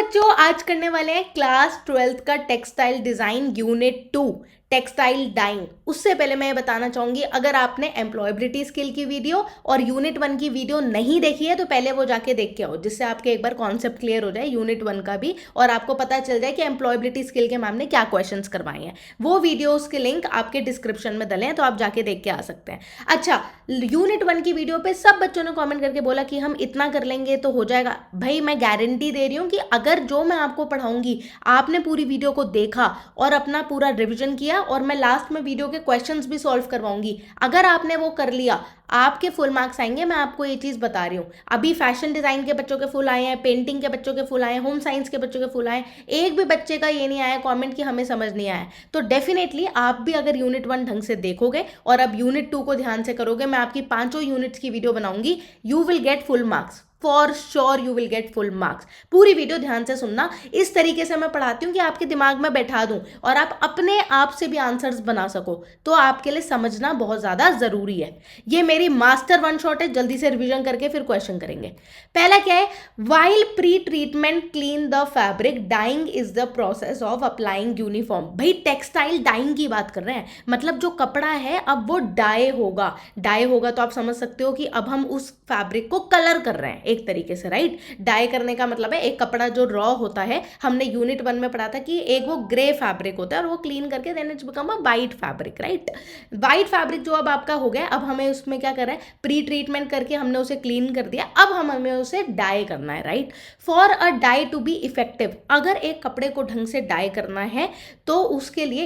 बच्चों आज करने वाले हैं क्लास 12th का textile design unit 2 textile dyeing. उससे पहले मैं ये बताना चाहूंगी, अगर आपने एम्प्लॉयबिलिटी स्किल की वीडियो और यूनिट 1 की वीडियो नहीं देखी है तो पहले वो जाके देख के आओ, जिससे आपके एक बार कॉन्सेप्ट क्लियर हो जाए यूनिट 1 का भी, और आपको पता चल जाए कि एम्प्लॉयबिलिटी स्किल के मैम ने क्या क्वेश्चंस करवाए हैं। वो वीडियोस के लिंक आपके डिस्क्रिप्शन में डले हैं, तो आप जाके देख के आ सकते हैं। अच्छा, यूनिट 1 की वीडियो पे सब बच्चों ने कॉमेंट करके बोला कि हम इतना कर लेंगे तो हो जाएगा। भाई मैं गारंटी दे रही हूँ कि अगर जो मैं आपको पढ़ाऊंगी आपने पूरी वीडियो को देखा और अपना पूरा रिविजन किया, और मैं लास्ट में वीडियो के क्वेश्चंस भी सॉल्व करवाऊंगी, अगर आपने वो कर लिया आपके फुल मार्क्स आएंगे। मैं आपको ये चीज बता रही हूँ। अभी फैशन डिजाइन के बच्चों के फुल आए हैं, पेंटिंग के बच्चों के फुल आए हैं, होम साइंस के बच्चों के फुल आए हैं। एक भी बच्चे का ये नहीं आया कमेंट कि हमें समझ नहीं आया। तो डेफिनेटली आप भी अगर यूनिट 1 ढंग से देखोगे और अब यूनिट 2 को ध्यान से करोगे, मैं आपकी 5 यूनिट्स की वीडियो बनाऊंगी, you will get full marks. For sure you will get full marks. पूरी वीडियो ध्यान से सुनना। इस तरीके से मैं पढ़ाती हूँ कि आपके दिमाग में बैठा दूं और आप अपने आप से भी आंसर्स बना सको। तो आपके लिए समझना बहुत ज्यादा जरूरी है। ये मेरी मास्टर वन शॉट है, जल्दी से रिवीजन करके फिर क्वेश्चन करेंगे। पहला क्या है, while pre treatment clean the fabric dyeing is the process of applying uniform. भाई टेक्सटाइल डाइंग की बात कर रहे हैं, मतलब जो कपड़ा है अब वो डाई होगा। डाई होगा तो आप समझ सकते हो कि अब हम उस फैब्रिक को कलर कर रहे हैं एक तरीके से, राइट। डाई करने का मतलब है एक कपड़ा जो रॉ होता है, हमने यूनिट 1 में पढ़ा था कि एक वो ग्रे फैब्रिक होता है और वो क्लीन करके then it's become a white fabric, right. White fabric जो अब आपका हो गया, अब हमें उसमें क्या कर रहा है, प्री ट्रीटमेंट करके हमने उसे क्लीन कर दिया, अब हमें उसे डाई करना है, right. For a dye to be effective, अगर एक कपड़े को ढंग से डाई करना है तो उसके लिए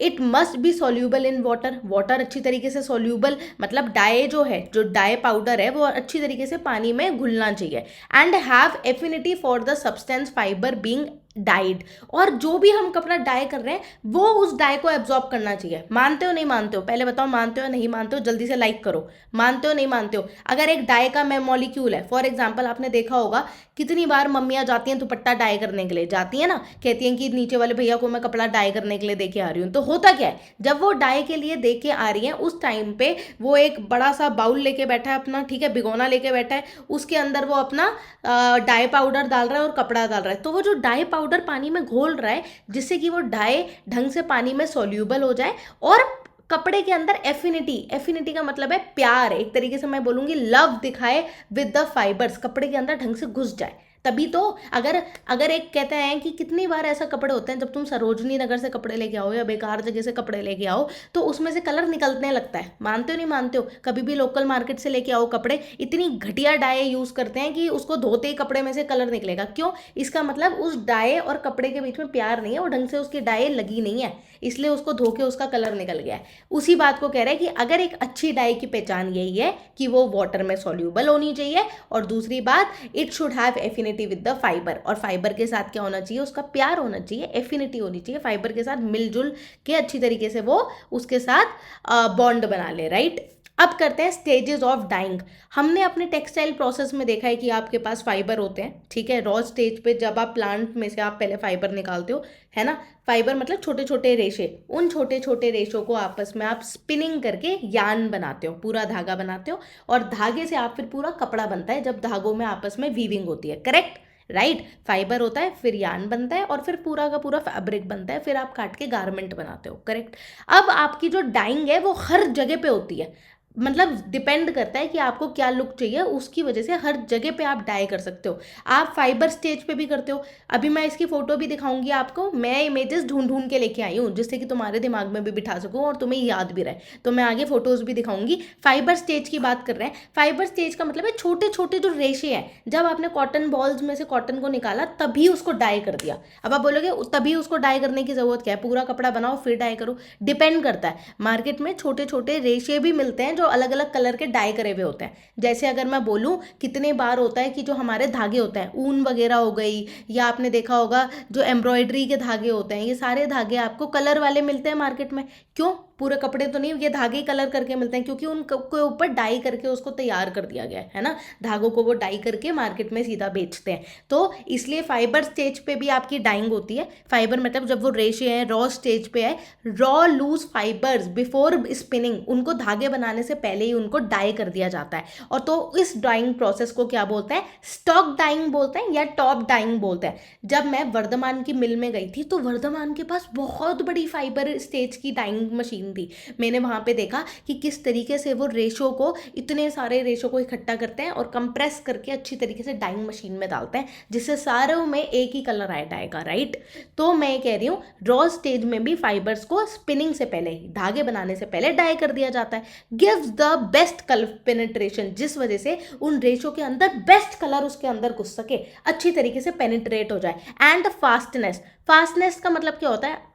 it must be soluble in water. Water अच्छी तरीके से सोल्यूबल, मतलब डाई जो है, जो डाई पाउडर है वो अच्छी तरीके से पानी में घुलना चाहिए। And have affinity for the substance fibre being died, और जो भी हम कपड़ा डाई कर रहे हैं वो उस डाई को एब्जॉर्ब करना चाहिए। मानते हो नहीं मानते हो, पहले बताओ मानते हो नहीं मानते हो, जल्दी से लाइक करो। मानते हो नहीं मानते हो। अगर एक डाई का मॉलिक्यूल है, फॉर एग्जांपल आपने देखा होगा कितनी बार मम्मियां जाती हैं दुपट्टा डाई करने के लिए, जाती है ना, कहती हैं कि नीचे वाले भैया को मैं कपड़ा डाई करने के लिए दे के आ रही हूँ। तो होता क्या है, जब वो डाई के लिए दे के आ रही है उस टाइम पे वो एक बड़ा सा बाउल लेके बैठा है अपना, ठीक है, भिगोना लेके बैठा है, उसके अंदर वो अपना डाई पाउडर डाल रहा है और कपड़ा डाल रहा है। तो वो जो डाई पाउडर पानी में घोल रहा है जिससे कि वो डाई ढंग से पानी में सोल्यूबल हो जाए, और कपड़े के अंदर एफिनिटी का मतलब है प्यार, एक तरीके से मैं बोलूंगी लव दिखाए विद द फाइबर्स, कपड़े के अंदर ढंग से घुस जाए। तभी तो अगर अगर एक कहते हैं कि कितनी बार ऐसा कपड़े होते हैं, जब तुम सरोजनी नगर से कपड़े लेके आओ या बेकार जगह से कपड़े लेके आओ तो उसमें से कलर निकलने लगता है। मानते हो नहीं मानते हो। कभी भी लोकल मार्केट से लेके आओ कपड़े, इतनी घटिया डाई यूज करते हैं कि उसको धोते ही कपड़े में से कलर निकलेगा। क्यों? इसका मतलब उस डाई और कपड़े के बीच में प्यार नहीं है, वो ढंग से उसकी डाई लगी नहीं है, इसलिए उसको धो के उसका कलर निकल गया है। उसी बात को कह रहे हैं कि अगर एक अच्छी डाई की पहचान यही है कि वो वाटर में सॉल्यूबल होनी चाहिए, और दूसरी बात it should have affinity with the fibre, और फाइबर के साथ क्या होना चाहिए, उसका प्यार होना चाहिए, एफिनिटी होनी चाहिए, फाइबर के साथ मिलजुल के अच्छी तरीके से वो उसके साथ बॉन्ड बना ले, राइट। अब करते हैं स्टेजेस ऑफ डाइंग। हमने अपने टेक्सटाइल प्रोसेस में देखा है कि आपके पास फाइबर होते हैं, ठीक है। रॉ स्टेज पे जब आप प्लांट में से आप पहले फाइबर निकालते हो, है ना। फाइबर मतलब छोटे छोटे रेशे, उन छोटे छोटे रेशों को आपस में आप स्पिनिंग करके यार्न बनाते हो, पूरा धागा बनाते हो, और धागे से आप फिर पूरा कपड़ा बनता है जब धागों में आपस में वीविंग होती है, करेक्ट, राइट। फाइबर होता है, फिर यार्न बनता है, और फिर पूरा का पूरा फैब्रिक बनता है, फिर आप काट के गारमेंट बनाते हो, करेक्ट। अब आपकी जो डाइंग है वो हर जगह पे होती है, मतलब डिपेंड करता है कि आपको क्या लुक चाहिए, उसकी वजह से हर जगह पे आप डाई कर सकते हो। आप फाइबर स्टेज पे भी करते हो। अभी मैं इसकी फोटो भी दिखाऊंगी आपको, मैं इमेजेस ढूंढ ढूंढ के लेके आई हूँ जिससे कि तुम्हारे दिमाग में भी बिठा सकूँ और तुम्हें याद भी रहे, तो मैं आगे फोटोज भी दिखाऊंगी। फाइबर स्टेज की बात कर रहे हैं। फाइबर स्टेज का मतलब है छोटे छोटे जो रेशे हैं, जब आपने कॉटन बॉल्स में से कॉटन को निकाला तभी उसको डाई कर दिया। अब आप बोलोगे तभी उसको डाई करने की जरूरत क्या है, पूरा कपड़ा बनाओ फिर डाई करो। डिपेंड करता है, मार्केट में छोटे छोटे रेशे भी मिलते हैं जो अलग अलग कलर के डाई करे हुए होते हैं। जैसे अगर मैं बोलूं, कितने बार होता है कि जो हमारे धागे होते हैं, ऊन वगैरह हो गई, या आपने देखा होगा जो एम्ब्रॉयडरी के धागे होते हैं, ये सारे धागे आपको कलर वाले मिलते हैं मार्केट में। क्यों? पूरे कपड़े तो नहीं, ये धागे कलर करके मिलते हैं क्योंकि उनके ऊपर डाई करके उसको तैयार कर दिया गया है ना, धागों को वो डाई करके मार्केट में सीधा बेचते हैं। तो इसलिए फाइबर स्टेज पे भी आपकी डाइंग होती है। फाइबर मतलब जब वो रेशे हैं, रॉ स्टेज पे है, raw loose fibres before spinning, उनको धागे बनाने से पहले ही उनको डाई कर दिया जाता है। और तो इस डाइंग प्रोसेस को क्या बोलते हैं, स्टॉक डाइंग बोलते हैं या टॉप डाइंग बोलते हैं। जब मैं वर्धमान की मिल में गई थी तो वर्धमान के पास बहुत बड़ी फाइबर स्टेज की डाइंग मशीन थी। मैंने वहाँ पे देखा कि किस तरीके से वो रेशो को, इतने सारे रेशो को इकट्ठा करते हैं और कंप्रेस करके अच्छी तरीके से डाइंग मशीन में डालते हैं जिससे सारों में एक ही कलर आ जाएगा, राइट। तो मैं कह रही हूँ रॉ स्टेज में भी फाइबर्स को स्पिनिंग से पहले, धागे बनाने से पहले डाई कर दिया जाता है। Gives the best colour penetration, जिस वजह से उन रेशो के अंदर बेस्ट कलर उसके अंदर घुस सके, अच्छी तरीके से पेनिट्रेट हो जाए। एंड फास्टनेस, फास्टनेस का मतलब क्या होता है,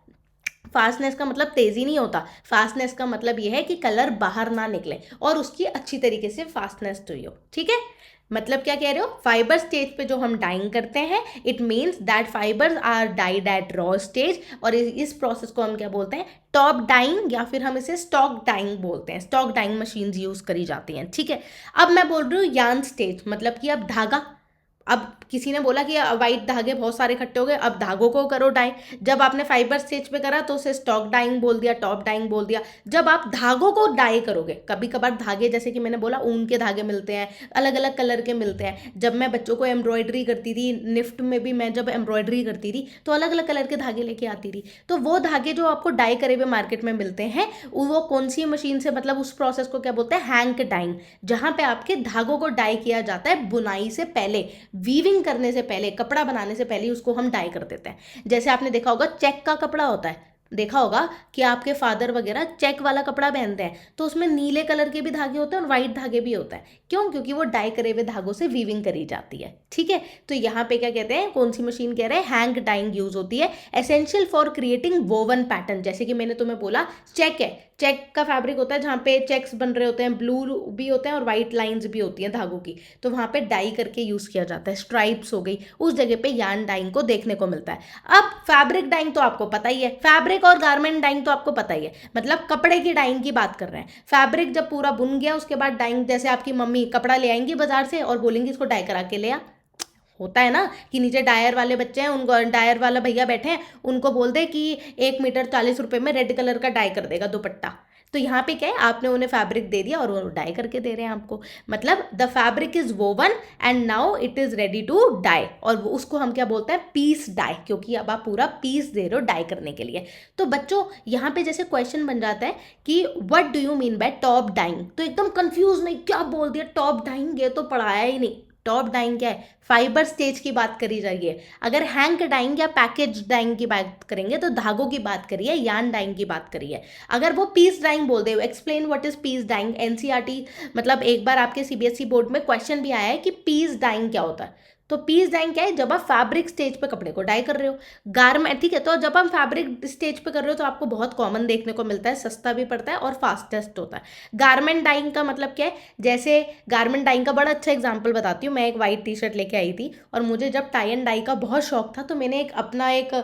फास्टनेस का मतलब तेजी नहीं होता, फास्टनेस का मतलब यह है कि कलर बाहर ना निकले और उसकी अच्छी तरीके से फास्टनेस हुई हो, ठीक है। मतलब क्या कह रहे हो, फाइबर स्टेज पे जो हम डाइंग करते हैं, it means that fibres are dyed at raw stage, और इस प्रोसेस को हम क्या बोलते हैं, टॉप डाइंग, या फिर हम इसे स्टॉक डाइंग बोलते हैं। स्टॉक डाइंग मशीन्स यूज करी जाती हैं, ठीक है। अब मैं बोल रही हूँ यार्न स्टेज, मतलब कि अब धागा, अब किसी ने बोला कि वाइट धागे बहुत सारे इकट्ठे हो गए, अब धागों को करो डाई। जब आपने फाइबर स्टेज पे करा तो उसे स्टॉक डाइंग बोल दिया, टॉप डाइंग बोल दिया। जब आप धागों को डाई करोगे, कभी कभार धागे जैसे कि मैंने बोला ऊन के धागे मिलते हैं, अलग अलग कलर के मिलते हैं। जब मैं बच्चों को एम्ब्रॉयडरी करती थी, निफ्ट में भी मैं जब एम्ब्रॉयडरी करती थी तो अलग अलग कलर के धागे लेके आती थी। तो वो धागे जो आपको डाई करे हुए मार्केट में मिलते हैं, वो कौन सी मशीन से, मतलब उस प्रोसेस को क्या बोलते हैं, हैंक डाइंग, जहां पे आपके धागों को डाई किया जाता है बुनाई से पहले, वीविंग करने से पहले, कपड़ा बनाने से पहले उसको हम डाई कर देते हैं। जैसे आपने देखा होगा चेक का कपड़ा होता है, देखा होगा कि आपके फादर वगैरह चेक वाला कपड़ा पहनते हैं तो उसमें नीले कलर के भी धागे होते हैं और वाइट धागे भी होते हैं। क्यों? क्योंकि वो डाई करे हुए धागों से वीविंग करी जाती है, ठीक है। तो यहाँ पे क्या कहते हैं, कौन सी मशीन कह रहे हैं, हैंक डाइंग यूज होती है, essential for creating woven pattern. जैसे कि मैंने तुम्हें बोला चेक है, चेक का फैब्रिक होता है जहाँ पे चेक्स बन रहे होते हैं, ब्लू भी होते हैं और वाइट लाइंस भी होती हैं धागों की, तो वहाँ पे डाई करके यूज किया जाता है। स्ट्राइप्स हो गई, उस जगह पे यार्न डाइंग को देखने को मिलता है। अब फैब्रिक डाइंग तो आपको पता ही है, फैब्रिक और गारमेंट डाइंग तो आपको पता ही है, मतलब कपड़े की डाइंग की बात कर रहे हैं। फैब्रिक जब पूरा बुन गया उसके बाद डाइंग, जैसे आपकी मम्मी कपड़ा ले आएंगी बाजार से और बोलेंगी इसको डाई करा के ले आ, होता है ना कि नीचे डायर वाले बच्चे हैं, उनको डायर वाला भैया बैठे हैं, उनको बोल दे कि 1 मीटर 40 रुपए में रेड कलर का डाई कर देगा दुपट्टा। तो यहाँ पे क्या है, आपने उन्हें फैब्रिक दे दिया और वो डाई करके दे रहे हैं आपको। मतलब the fabric is woven and now it is ready to dye, और उसको हम क्या बोलते हैं, पीस डाई, क्योंकि अब आप पूरा पीस दे रहे हो डाई करने के लिए। तो बच्चों यहाँ पे जैसे क्वेश्चन बन जाता है कि what do you mean by top dyeing, तो एकदम कंफ्यूज नहीं, क्या बोल दिया टॉप डाइंग, ये तो पढ़ाया ही नहीं। टॉप डाइंग क्या है, फाइबर स्टेज की बात करी जाइए। अगर हैंक डाइंग या पैकेज डाइंग की बात करेंगे तो धागों की बात करिए, यार्न डाइंग की बात करिए। अगर वो पीस डाइंग बोल दे, explain what is piece dyeing, NCERT, मतलब एक बार आपके सीबीएसई बोर्ड में क्वेश्चन भी आया है कि पीस डाइंग क्या होता है। तो पीस डाइंग क्या है, जब आप फैब्रिक स्टेज पे कपड़े को डाई कर रहे हो, गारमेंट, ठीक है। तो जब हम फैब्रिक स्टेज पे कर रहे हो तो आपको बहुत कॉमन देखने को मिलता है, सस्ता भी पड़ता है और फास्टेस्ट होता है। गारमेंट डाइंग का मतलब क्या है, जैसे गारमेंट डाइंग का बड़ा अच्छा एग्जांपल बताती हूँ। मैं एक वाइट टी शर्ट लेके आई थी और मुझे जब टाई एंड डाई का बहुत शौक था तो मैंने एक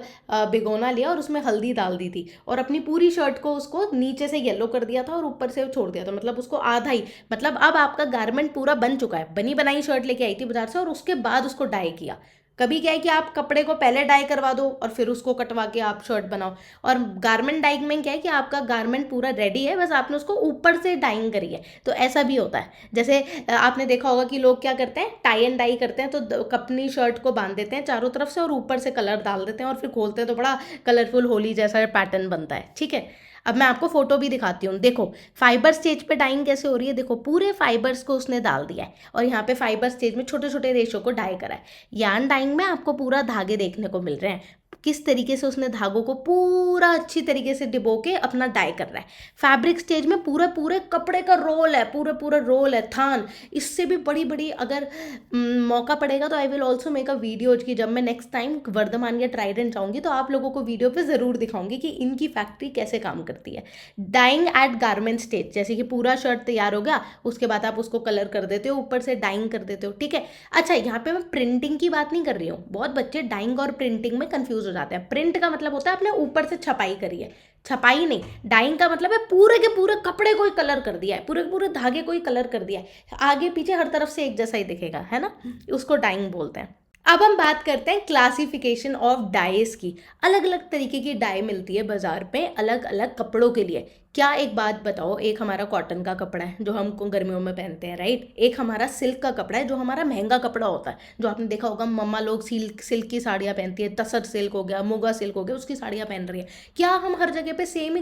भिगोना लिया और उसमें हल्दी डाल दी थी और अपनी पूरी शर्ट को उसको नीचे से येलो कर दिया था और ऊपर से छोड़ दिया था, मतलब उसको आधा ही, मतलब अब आपका गारमेंट पूरा बन चुका है। बनी बनाई शर्ट लेके आई थी बाजार से और उसके बाद उसको डाई किया। कभी क्या है कि आप कपड़े को पहले डाई करवा दो और फिर उसको कटवा के आप शर्ट बनाओ, और गारमेंट डाइंग में क्या है कि आपका गारमेंट पूरा रेडी है, बस आपने उसको ऊपर से डाइंग करी है। तो ऐसा भी होता है, जैसे आपने देखा होगा कि लोग क्या करते हैं, टाई एंड डाई करते हैं तो अपनी शर्ट को बांध देते हैं चारों तरफ से और ऊपर से कलर डाल देते हैं और फिर खोलते हैं तो बड़ा कलरफुल होली जैसा पैटर्न बनता है, ठीक है। अब मैं आपको फोटो भी दिखाती हूँ, देखो फाइबर स्टेज पे डाइंग कैसे हो रही है। देखो पूरे फाइबर्स को उसने डाल दिया है और यहाँ पे फाइबर स्टेज में छोटे छोटे रेशो को डाई करा है। यार्न डाइंग में आपको पूरा धागे देखने को मिल रहे हैं, किस तरीके से उसने धागों को पूरा अच्छी तरीके से डिबो के अपना डाई कर रहा है। फैब्रिक स्टेज में पूरे कपड़े का रोल है, पूरा रोल है, थान। इससे भी बड़ी बड़ी अगर मौका पड़ेगा तो I will also make a video कि जब मैं नेक्स्ट टाइम वर्धमान या ट्राइडेंट जाऊंगी तो आप लोगों को वीडियो पे ज़रूर दिखाऊंगी कि इनकी फैक्ट्री कैसे काम करती है। डाइंग एट गारमेंट स्टेज, जैसे कि पूरा शर्ट तैयार हो गया उसके बाद आप उसको कलर कर देते हो, ऊपर से डाइंग कर देते हो, ठीक है। अच्छा यहाँ पे मैं प्रिंटिंग की बात नहीं कर रही हूँ, बहुत बच्चे डाइंग और प्रिंटिंग में कंफ्यूज हो जाते हैं। प्रिंट का मतलब होता है आपने ऊपर से छपाई करी है, छपाई नहीं। डाइंग का मतलब है पूरे के पूरे कपड़े को ही कलर कर दिया है, पूरे के पूरे धागे को ही कलर कर दिया है, आगे पीछे हर तरफ से एक जैसा ही दिखेगा, है ना, उसको डाइंग बोलते हैं। अब हम बात करते हैं क्लासिफिकेशन ऑफ डाइज की। अलग अलग तरीके की डाई मिलती है बाजार पे अलग अलग कपड़ों के लिए। क्या एक बात बताओ, एक हमारा कॉटन का कपड़ा है जो हम गर्मियों में पहनते हैं, राइट, एक हमारा सिल्क का कपड़ा है जो हमारा महंगा कपड़ा होता है, जो आपने देखा होगा मम्मा लोग सिल्क सिल्क की साड़ियाँ पहनती है, तसर सिल्क हो गया, मुगा सिल्क हो गया, उसकी साड़ियाँ पहन रही है। क्या हम हर जगह पे सेम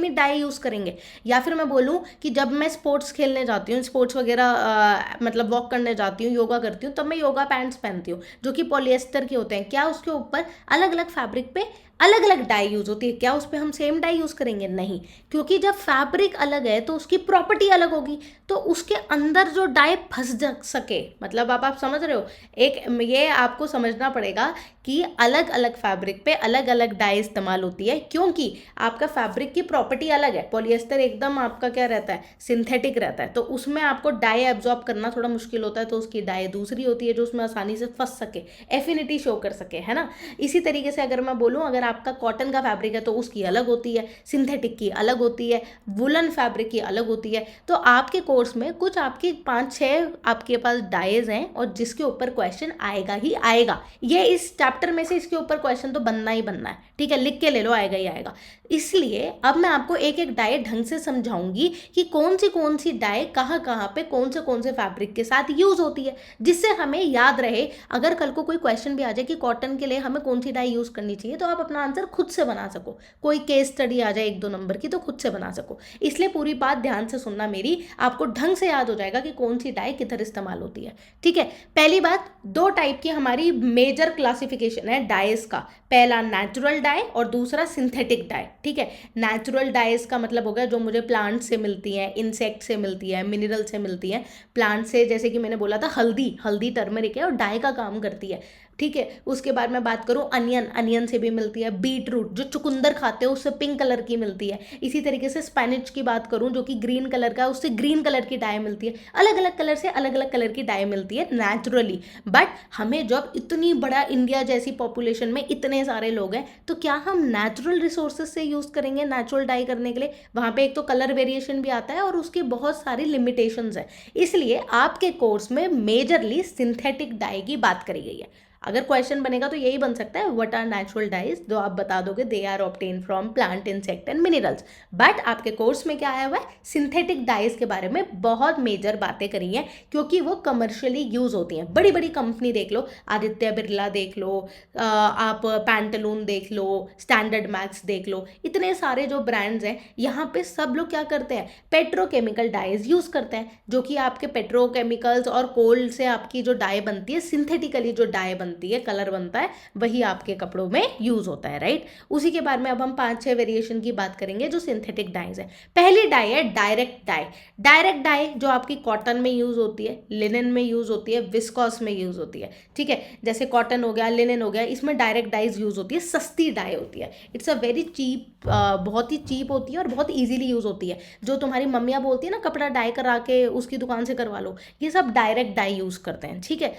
ही डाई यूज़ करेंगे? या फिर मैं बोलूँ कि जब मैं स्पोर्ट्स खेलने जाती हूँ, स्पोर्ट्स वगैरह मतलब वॉक करने जाती हूँ, योगा करती हूँ, तब मैं योगा पैंट्स पहनती हूँ जो कि पॉलिएस्टर के होते हैं। क्या उसके ऊपर अलग अलग फैब्रिक पे अलग अलग डाई यूज होती है? क्या उस पर हम सेम डाई यूज करेंगे? नहीं, क्योंकि जब फैब्रिक अलग है तो उसकी प्रॉपर्टी अलग होगी, तो उसके अंदर जो डाई फंस जा सके, मतलब आप समझ रहे हो, एक ये आपको समझना पड़ेगा कि अलग अलग फैब्रिक पे अलग अलग डाई इस्तेमाल होती है, क्योंकि आपका फैब्रिक की प्रॉपर्टी अलग है। पॉलिएस्टर एकदम आपका क्या रहता है, सिंथेटिक रहता है, तो उसमें आपको डाई एब्जॉर्ब करना थोड़ा मुश्किल होता है, तो उसकी डाई दूसरी होती है जो उसमें आसानी से फंस सके, एफिनिटी शो कर सके, है ना। इसी तरीके से अगर मैं बोलूँ, अगर आपका कॉटन का फैब्रिक है तो उसकी अलग होती है, सिंथेटिक की अलग होती है, वुलन फैब्रिक की अलग होती है। तो आपके कोर्स में कुछ आपकी 5-6 आपके पास डाइज हैं और जिसके ऊपर क्वेश्चन आएगा ही आएगा। ये इस चैप्टर में से इसके ऊपर क्वेश्चन तो बनना ही बनना है, ठीक है, लिख के ले लो, आएगा ही आएगा। इसलिए अब मैं आपको एक एक डाई ढंग से समझाऊंगी कि कौन सी डाई कहाँ पे कौन से फैब्रिक के साथ यूज होती है, जिससे हमें याद रहे। अगर कल को कोई क्वेश्चन भी आ जाए कि कॉटन के लिए हमें कौन सी डाई यूज करनी चाहिए, तो आप अपना आंसर खुद से बना सको। कोई केस स्टडी आ जाए 1-2 नंबर की तो खुद से बना सको। इसलिए पूरी बात ध्यान से सुनना मेरी, आपको ढंग से याद हो जाएगा कि कौन सी डाई किधर इस्तेमाल होती है, ठीक है। पहली बात, 2 टाइप की हमारी मेजर क्लासिफिकेशन है डाइज का। पहला नेचुरल डाई और दूसरा सिंथेटिक डाई, ठीक है। नेचुरल डाइज का मतलब हो गया जो मुझे प्लांट से मिलती हैं, इंसेक्ट से मिलती है, मिनरल से मिलती है। प्लांट से जैसे कि मैंने बोला था हल्दी टर्मरिक है और डाई का काम करती है, ठीक है। उसके बाद मैं बात करूं अनियन से भी मिलती है। बीट रूट जो चुकंदर खाते हैं उससे पिंक कलर की मिलती है। इसी तरीके से स्पेनिच की बात करूं जो कि ग्रीन कलर का है, उससे ग्रीन कलर की डाई मिलती है। अलग अलग कलर से अलग अलग कलर की डाई मिलती है नेचुरली। बट हमें जब इतनी बड़ा इंडिया जैसी पॉपुलेशन में इतने सारे लोग हैं, तो क्या हम नेचुरल रिसोर्सेज से यूज करेंगे नेचुरल डाई करने के लिए? वहां पे एक तो कलर वेरिएशन भी आता है और उसकी बहुत सारी लिमिटेशंस है। इसलिए आपके कोर्स में मेजरली सिंथेटिक डाई की बात करी गई है। अगर क्वेश्चन बनेगा तो यही बन सकता है, व्हाट आर नेचुरल डाइज, जो आप बता दोगे they are obtain from plant, insect and minerals. But आपके कोर्स में क्या आया हुआ है, सिंथेटिक डाइज के बारे में बहुत मेजर बातें करी हैं, क्योंकि वो कमर्शियली यूज होती हैं। बड़ी बड़ी कंपनी देख लो, आदित्य बिरला देख लो, आप पैंटालून देख लो, स्टैंडर्ड मैक्स देख लो, इतने सारे जो ब्रांड्स हैं, यहाँ पे सब लोग क्या करते हैं, पेट्रोकेमिकल डाइज यूज करते हैं, जो कि आपके पेट्रोकेमिकल्स और कोल से आपकी जो डाई बनती है, सिंथेटिकली जो डाई बनती है, कलर बनता है, वही आपके कपड़ों में यूज होता है, राइट। उसी के बाद में अब हम 5-6 वेरिएशन की बात करेंगे जो सिंथेटिक डाइज है। पहली डाई है डायरेक्ट डाई। डायरेक्ट डाई जो आपकी कॉटन में यूज होती है, लिनन में यूज होती है, विस्कॉस में यूज होती है, ठीक है। जैसे कॉटन हो गया, लिनन हो गया, इसमें डायरेक्ट डाइज यूज होती है, सस्ती डाई होती है। इट्स अ वेरी चीप, बहुत ही चीप होती है और बहुत इजीली यूज होती है। जो तुम्हारी मम्मियाँ बोलती है ना कपड़ा डाई करा के उसकी दुकान से करवा लो, ये सब डायरेक्ट डाई यूज करते हैं, ठीक है।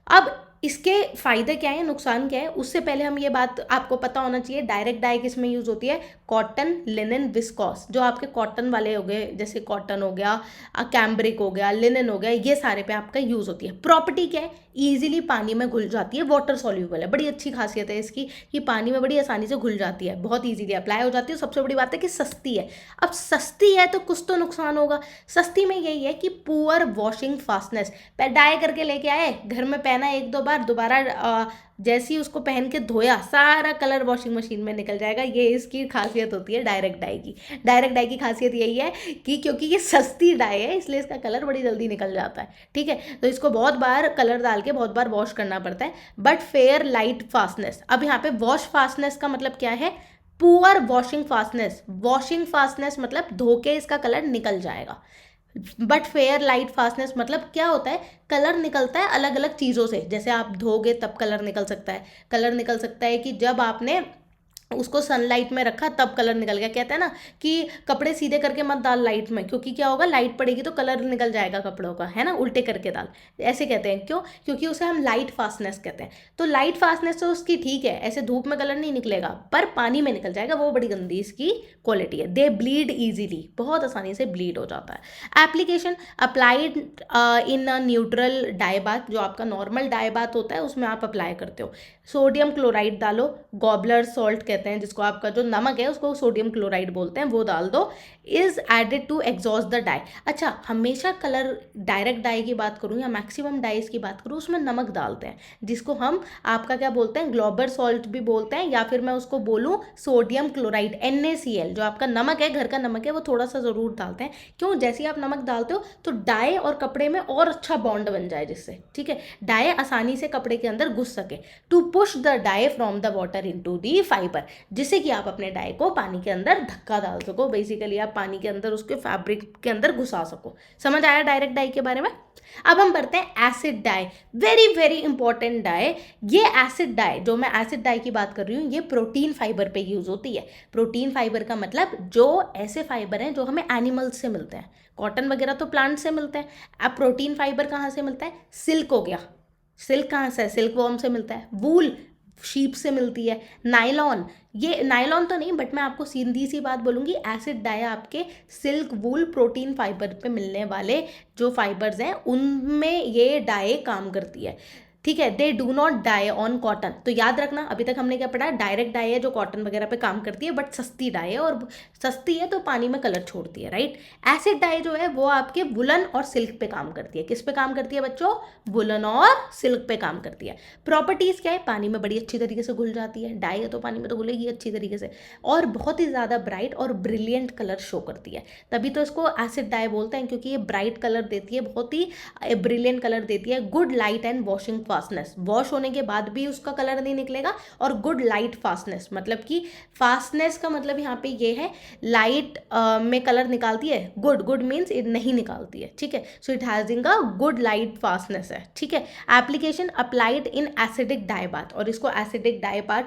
अब इसके फायदे क्या है, नुकसान क्या है, उससे पहले हम ये बात आपको पता होना चाहिए, डायरेक्ट डाई किस में यूज होती है, कॉटन, लिनन, विस्कॉस। जो आपके कॉटन वाले हो गए, जैसे कॉटन हो गया, कैम्ब्रिक हो गया, लिनन हो गया, ये सारे पे आपका यूज होती है। प्रॉपर्टी क्या है, ईजिली पानी में घुल जाती है, वाटर सॉल्यूबल है, बड़ी अच्छी खासियत है इसकी कि पानी में बड़ी आसानी से घुल जाती है, बहुत ईजिली अप्लाई हो जाती है। सबसे बड़ी बात है कि सस्ती है। अब सस्ती है तो कुछ तो नुकसान होगा। सस्ती में यही है कि पुअर वॉशिंग फास्टनेस। डाई करके लेके आए, घर में पहना 1-2 बार, दोबारा जैसे ही उसको पहन के धोया, सारा कलर वॉशिंग मशीन में निकल जाएगा। ये इसकी खासियत होती है डायरेक्ट डाई की। डायरेक्ट डाई की खासियत यही है कि क्योंकि ये सस्ती डाई है, इसलिए इसका कलर बड़ी जल्दी निकल जाता है, ठीक है। तो इसको बहुत बार कलर डाल के बहुत बार वॉश करना पड़ता है। बट फेयर लाइट फास्टनेस, अब यहाँ पे वॉश फास्टनेस का मतलब क्या है, poor washing fastness. Washing fastness मतलब धो के इसका कलर निकल जाएगा। बट फेयर लाइट फास्टनेस मतलब क्या होता है, कलर निकलता है अलग अलग चीज़ों से। जैसे आप धोगे तब कलर निकल सकता है। कलर निकल सकता है कि जब आपने उसको सनलाइट में रखा तब कलर निकल गया। कहते हैं ना कि कपड़े सीधे करके मत डाल लाइट में, क्योंकि क्या होगा, लाइट पड़ेगी तो कलर निकल जाएगा कपड़ों का, है ना, उल्टे करके डाल, ऐसे कहते हैं। क्यों? क्योंकि उसे हम लाइट फास्टनेस कहते हैं। तो लाइट फास्टनेस तो उसकी ठीक है, ऐसे धूप में कलर नहीं निकलेगा, पर पानी में निकल जाएगा, वो बड़ी गंदी इसकी क्वालिटी है। दे ब्लीड ईजिली, बहुत आसानी से ब्लीड हो जाता है। Application applied in a neutral dye bath, जो आपका नॉर्मल डाई बाथ होता है उसमें आप अप्लाई करते हो। सोडियम क्लोराइड डालो, गॉबलर सॉल्ट कहते हैं जिसको, आपका जो नमक है उसको सोडियम क्लोराइड बोलते हैं, वो डाल दो। Is added to exhaust the dye. अच्छा, हमेशा कलर डायरेक्ट डाई की बात करूँ या मैक्सिमम डाइज की बात करूँ, उसमें नमक डालते हैं, जिसको हम आपका क्या बोलते हैं, ग्लोबल सॉल्ट भी बोलते हैं, या फिर मैं उसको बोलूँ सोडियम क्लोराइड, NaCl। जो आपका नमक है, घर का नमक है, वो थोड़ा सा ज़रूर डालते हैं। क्यों? जैसे ही आप नमक डालते हो तो डाई और कपड़े में और अच्छा बॉन्ड बन जाए, जिससे, ठीक है, डाई आसानी से कपड़े के अंदर घुस सके। To push the dye from the water into the fibre, जिससे कि आप अपने डाई को पानी के अंदर धक्का डाल सको, बेसिकली आप पानी के अंदर उसके फैब्रिक के अंदर घुसा सको। समझ आया डायरेक्ट डाई के बारे में? अब हम पढ़ते हैं acid dye, very very important dye. ये एसिड डाई, जो मैं एसिड डाई की बात कर रही हूँ, ये प्रोटीन फाइबर पे यूज होती है। प्रोटीन फाइबर का मतलब जो ऐसे फाइबर हैं जो हमें एनिमल्स से मिलते हैं। कॉटन वगैरह तो प्लांट से मिलते हैं। अब प्रोटीन फाइबर कहाँ से मिलता है? सिल्क हो गया, सिल्क कहाँ से? सिल्क वॉर्म से मिलता है। वूल शीप से मिलती है। नायलॉन, ये नायलॉन तो नहीं, बट मैं आपको सीधी सी बात बोलूँगी, एसिड डाई आपके सिल्क, वूल, प्रोटीन फाइबर पे मिलने वाले जो फाइबर्स हैं उनमें ये डाई काम करती है, ठीक है। They do not dye on cotton. तो याद रखना, अभी तक हमने क्या पढ़ा, डायरेक्ट डाई है जो कॉटन वगैरह पे काम करती है, बट सस्ती डाई है, और सस्ती है तो पानी में कलर छोड़ती है, राइट। एसिड डाई जो है वो आपके वुलन और सिल्क पे काम करती है। किस पे काम करती है बच्चों? वुलन और सिल्क पे काम करती है। प्रॉपर्टीज क्या है? पानी में बड़ी अच्छी तरीके से घुल जाती है, डाई है तो पानी में तो घुलेगी अच्छी तरीके से, और बहुत ही ज़्यादा ब्राइट और ब्रिलियंट कलर शो करती है। तभी तो इसको एसिड डाई बोलते हैं, क्योंकि ये ब्राइट कलर देती है, बहुत ही ब्रिलियंट कलर देती है। Good light and washing fastness, wash होने के बाद भी उसका कलर नहीं निकलेगा। और गुड लाइट फास्टनेस, मतलब कि फास्टनेस का मतलब यहाँ पे ये है, लाइट में कलर निकालती है। गुड, गुड मीन्स इट नहीं निकालती है, ठीक है। So it having a good light fastness है, ठीक है। Application applied in acidic dye bath, और इसको acidic dye bath,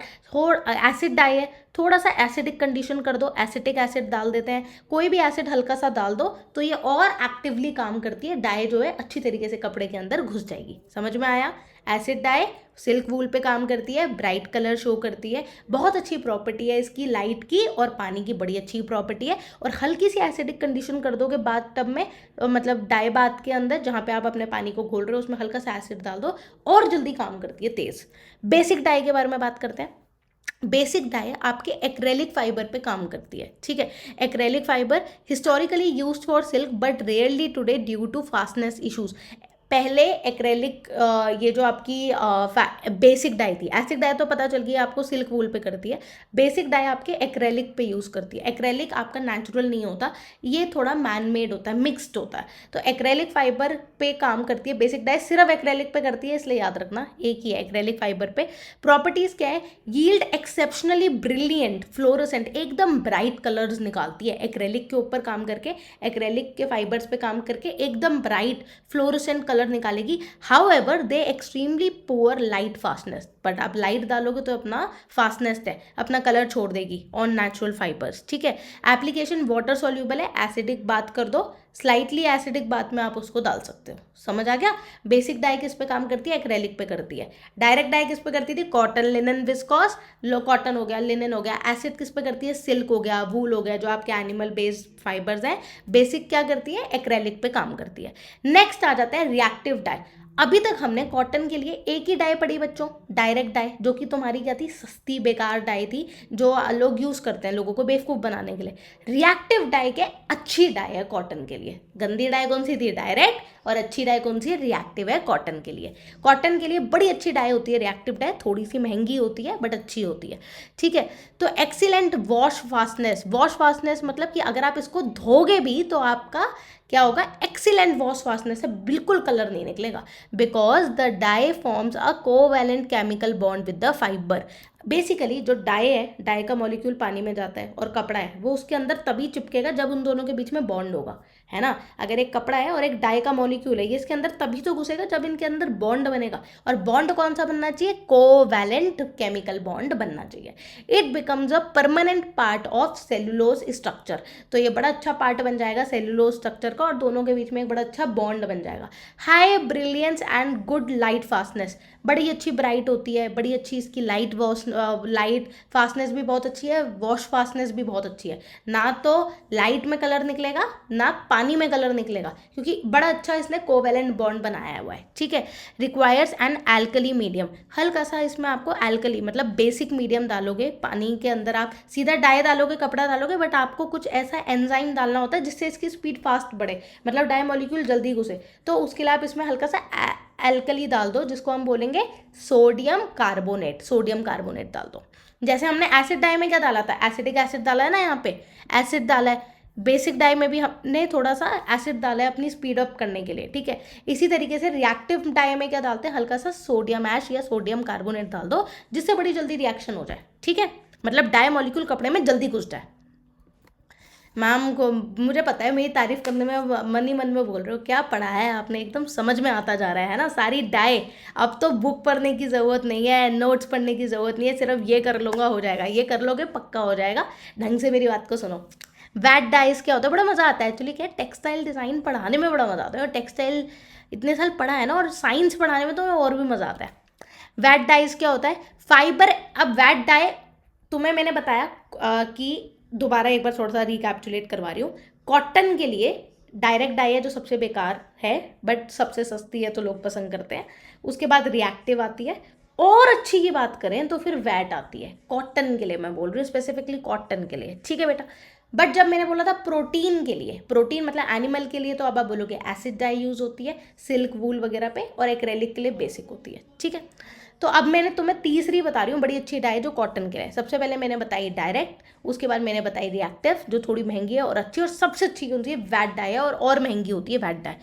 acid dye है, थोड़ा सा एसिडिक कंडीशन कर दो, एसिटिक एसिड डाल देते हैं, कोई भी एसिड हल्का सा डाल दो तो ये और एक्टिवली काम करती है, डाई जो है अच्छी तरीके से कपड़े के अंदर घुस जाएगी। समझ में आया? एसिड डाई सिल्क वूल पे काम करती है, ब्राइट कलर शो करती है, बहुत अच्छी प्रॉपर्टी है इसकी, लाइट की और पानी की बड़ी अच्छी प्रॉपर्टी है। और हल्की सी एसिडिक कंडीशन कर दोगे बाथ टब में, मतलब डाई बाथ के अंदर जहाँ पे आप अपने पानी को घोल रहे हो, उसमें हल्का सा एसिड डाल दो और जल्दी काम करती है, तेज। बेसिक डाई के बारे में बात करते हैं। बेसिक डाई आपके एक्रेलिक फाइबर पे काम करती है, ठीक है। Acrylic fibre historically used for silk but rarely today due to fastness issues. पहले एक्रेलिक, ये जो आपकी बेसिक डाई थी, एसिड डाई तो पता चल गई आपको सिल्क वूल पे करती है, बेसिक डाई आपके एक्रेलिक पे यूज़ करती है। एक्रेलिक आपका नेचुरल नहीं होता, ये थोड़ा मैन मेड होता है, मिक्सड होता है। तो एक्रेलिक फाइबर पे काम करती है बेसिक डाई, सिर्फ एक्रेलिक पे करती है, इसलिए याद रखना एक ही है एक्रेलिक फाइबर पे। प्रॉपर्टीज़ क्या है? यील्ड एक्सेप्शनली ब्रिलियंट फ्लोरोसेंट, एकदम ब्राइट कलर्स निकालती है एक्रेलिक के ऊपर काम करके, एक्रेलिक के फाइबर्स पे काम करके एकदम ब्राइट फ्लोरोसेंट कलर निकालेगी। However they extremely poor light fastness, but आप लाइट डालोगे तो अपना फास्टनेस है, अपना कलर छोड़ देगी ऑन नेचुरल फाइबर्स, ठीक है। एप्लीकेशन वाटर सॉल्यूबल है, एसिडिक बात कर दो, स्लाइटली एसिडिक बात में आप उसको डाल सकते हो। समझ आ गया? बेसिक डाई किस पे काम करती है? एक्रेलिक पे करती है। डायरेक्ट डाई किस पे करती थी? कॉटन, लिनन, विस्कॉस, लो कॉटन हो गया, लिनन हो गया। एसिड किस पे करती है? सिल्क हो गया, वूल हो गया, जो आपके एनिमल बेस्ड फाइबर्स हैं। बेसिक क्या करती है? एक्रेलिक पे काम करती है। नेक्स्ट आ जाता है रिएक्टिव डाई। अभी तक हमने कॉटन के लिए एक ही डाई पढ़ी बच्चों, डायरेक्ट डाई, जो कि तुम्हारी क्या थी? सस्ती बेकार डाई थी, जो लोग यूज़ करते हैं लोगों को बेवकूफ़ बनाने के लिए। रिएक्टिव डाई के अच्छी डाई है कॉटन के लिए। गंदी डाई कौन सी थी? डायरेक्ट। और अच्छी डाई कौन सी है? रिएक्टिव है कॉटन के लिए। कॉटन के लिए बड़ी अच्छी डाई होती है रिएक्टिव डाई, थोड़ी सी महंगी होती है बट अच्छी होती है, ठीक है। तो excellent wash fastness, wash fastness मतलब कि अगर आप इसको धोगे भी तो आपका क्या होगा? एक्सीलेंट वॉश फास्टनेस है, बिल्कुल कलर नहीं निकलेगा। Because the dye forms a covalent chemical bond with the fibre. Basically जो डाई है, डाई का मॉलिक्यूल पानी में जाता है और कपड़ा है वो उसके अंदर तभी चिपकेगा जब उन दोनों के बीच में बॉन्ड होगा, है ना। अगर एक कपड़ा है और एक डाई का मॉलिक्यूल है, ये इसके अंदर तभी तो घुसेगा जब इनके अंदर बॉन्ड बनेगा। और बॉन्ड कौन सा बनना चाहिए? कोवैलेंट केमिकल बॉन्ड बनना चाहिए। It becomes a permanent part of cellulose structure. तो ये बड़ा अच्छा पार्ट बन जाएगा सेलुलोज स्ट्रक्चर का और दोनों के बीच में एक बड़ा अच्छा बॉन्ड बन जाएगा। High brilliance and good light fastness, बड़ी अच्छी ब्राइट होती है, बड़ी अच्छी इसकी लाइट फास्टनेस भी बहुत अच्छी है, वॉश फास्टनेस भी बहुत अच्छी है। ना तो लाइट में कलर निकलेगा ना पानी में कलर निकलेगा, क्योंकि बड़ा अच्छा इसने कोवैलेंट बॉन्ड बनाया हुआ है, ठीक है। रिक्वायर्स एन एल्कली मीडियम, हल्का सा इसमें आपको एल्कली मतलब बेसिक मीडियम डालोगे, पानी के अंदर आप सीधा डाई डालोगे, कपड़ा डालोगे, बट आपको कुछ ऐसा एंजाइम डालना होता है जिससे इसकी स्पीड फास्ट बढ़े, मतलब डाई मॉलिक्यूल जल्दी घुसे। तो उसके लिए आप इसमें हल्का सा एल्कली डाल दो, जिसको हम बोलेंगे सोडियम कार्बोनेट। सोडियम कार्बोनेट डाल दो। जैसे हमने एसिड डाई में क्या डाला था? एसिडिक एसिड डाला है ना, यहाँ पे एसिड डाला है। बेसिक डाई में भी हमने थोड़ा सा एसिड डाला है अपनी स्पीड अप करने के लिए, ठीक है। इसी तरीके से रिएक्टिव डाई में क्या डालते हैं? हल्का सा सोडियम ऐश या सोडियम कार्बोनेट डाल दो, जिससे बड़ी जल्दी रिएक्शन हो जाए, ठीक है। मतलब डाई मॉलिक्यूल कपड़े में जल्दी घुस जाए। मैम को मुझे पता है मेरी तारीफ करने में मन ही मन में बोल रहे हो, क्या पढ़ा है आपने, एकदम समझ में आता जा रहा है ना सारी डाई। अब तो बुक पढ़ने की ज़रूरत नहीं है, नोट्स पढ़ने की ज़रूरत नहीं है, सिर्फ ये कर लूँगा हो जाएगा, ये कर लोगे पक्का हो जाएगा। ढंग से मेरी बात को सुनो। वेट डाइज क्या होता है? बड़ा मज़ा आता है एक्चुअली। क्या टेक्सटाइल डिज़ाइन पढ़ाने में बड़ा मज़ा आता है, और टेक्सटाइल इतने साल पढ़ा है ना, और साइंस पढ़ाने में तो और भी मज़ा आता है। वेट डाइज क्या होता है? फाइबर। अब वेट डाई तुम्हें मैंने बताया कि दोबारा एक बार थोड़ा सा रिकैप्चुलेट करवा रही हूँ। कॉटन के लिए डायरेक्ट डाई है जो सबसे बेकार है, बट सबसे सस्ती है तो लोग पसंद करते हैं। उसके बाद रिएक्टिव आती है, और अच्छी की बात करें तो फिर वैट आती है। कॉटन के लिए मैं बोल रही हूँ, स्पेसिफिकली कॉटन के लिए, ठीक है बेटा। बट जब मैंने बोला था प्रोटीन के लिए, प्रोटीन मतलब एनिमल के लिए, तो अब आप बोलोगे एसिड डाई यूज होती है सिल्क वूल वगैरह पे, और एक्रेलिक के लिए बेसिक होती है, ठीक है। तो अब मैंने तुम्हें तीसरी बता रही हूँ बड़ी अच्छी डाई जो कॉटन के लिए। सबसे पहले मैंने बताई डायरेक्ट, उसके बाद मैंने बताई रिएक्टिव जो थोड़ी महंगी है और अच्छी, और सबसे अच्छी कौन सी है? वैट डाई है, और महंगी होती है वैट डाई।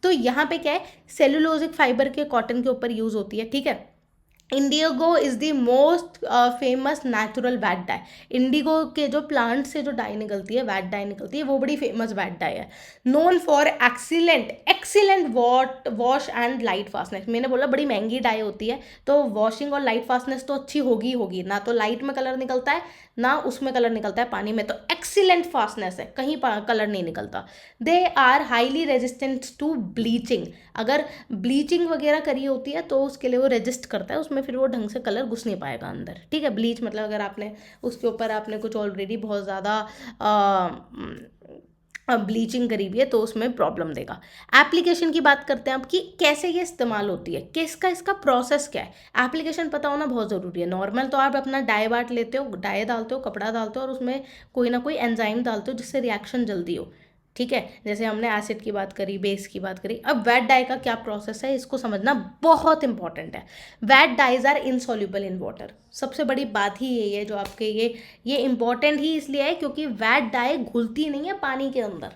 तो यहाँ पे क्या है? सेलुलोजिक फाइबर के कॉटन के ऊपर यूज होती है, ठीक है। Indigo is the most famous natural vat dye. Indigo के जो प्लांट से जो डाई निकलती है, वैट डाई निकलती है, वो बड़ी फेमस वैट डाई है। Known for excellent wash and light fastness. मैंने बोला बड़ी महंगी डाई होती है, तो वॉशिंग और लाइट फास्टनेस तो अच्छी होगी होगी, ना तो लाइट में कलर निकलता है ना उसमें कलर निकलता है पानी में, तो एक्सीलेंट फास्टनेस है, कहीं कलर नहीं निकलता। They are highly resistant to bleaching. अगर ब्लीचिंग वगैरह करी होती है तो उसके लिए वो रेजिस्ट करता है, उसमें फिर वो ढंग से कलर घुस नहीं पाएगा अंदर, ठीक है। ब्लीच मतलब अगर आपने उसके ऊपर आपने कुछ ऑलरेडी बहुत ज़्यादा ब्लीचिंग करी हुई है तो उसमें प्रॉब्लम देगा। एप्लीकेशन की बात करते हैं अब कि कैसे ये इस्तेमाल होती है, किसका इसका प्रोसेस क्या है। एप्लीकेशन पता होना बहुत ज़रूरी है। नॉर्मल तो आप अपना डाई वाट लेते हो, डाई डालते हो, कपड़ा डालते हो, और उसमें कोई ना कोई एंजाइम डालते हो जिससे रिएक्शन जल्दी हो, ठीक है। जैसे हमने एसिड की बात करी, बेस की बात करी। अब वेट डाई का क्या प्रोसेस है, इसको समझना बहुत इंपॉर्टेंट है। Vat dyes are insoluble in water. सबसे बड़ी बात ही यही है जो आपके ये इंपॉर्टेंट ही इसलिए है क्योंकि वेट डाई घुलती नहीं है पानी के अंदर।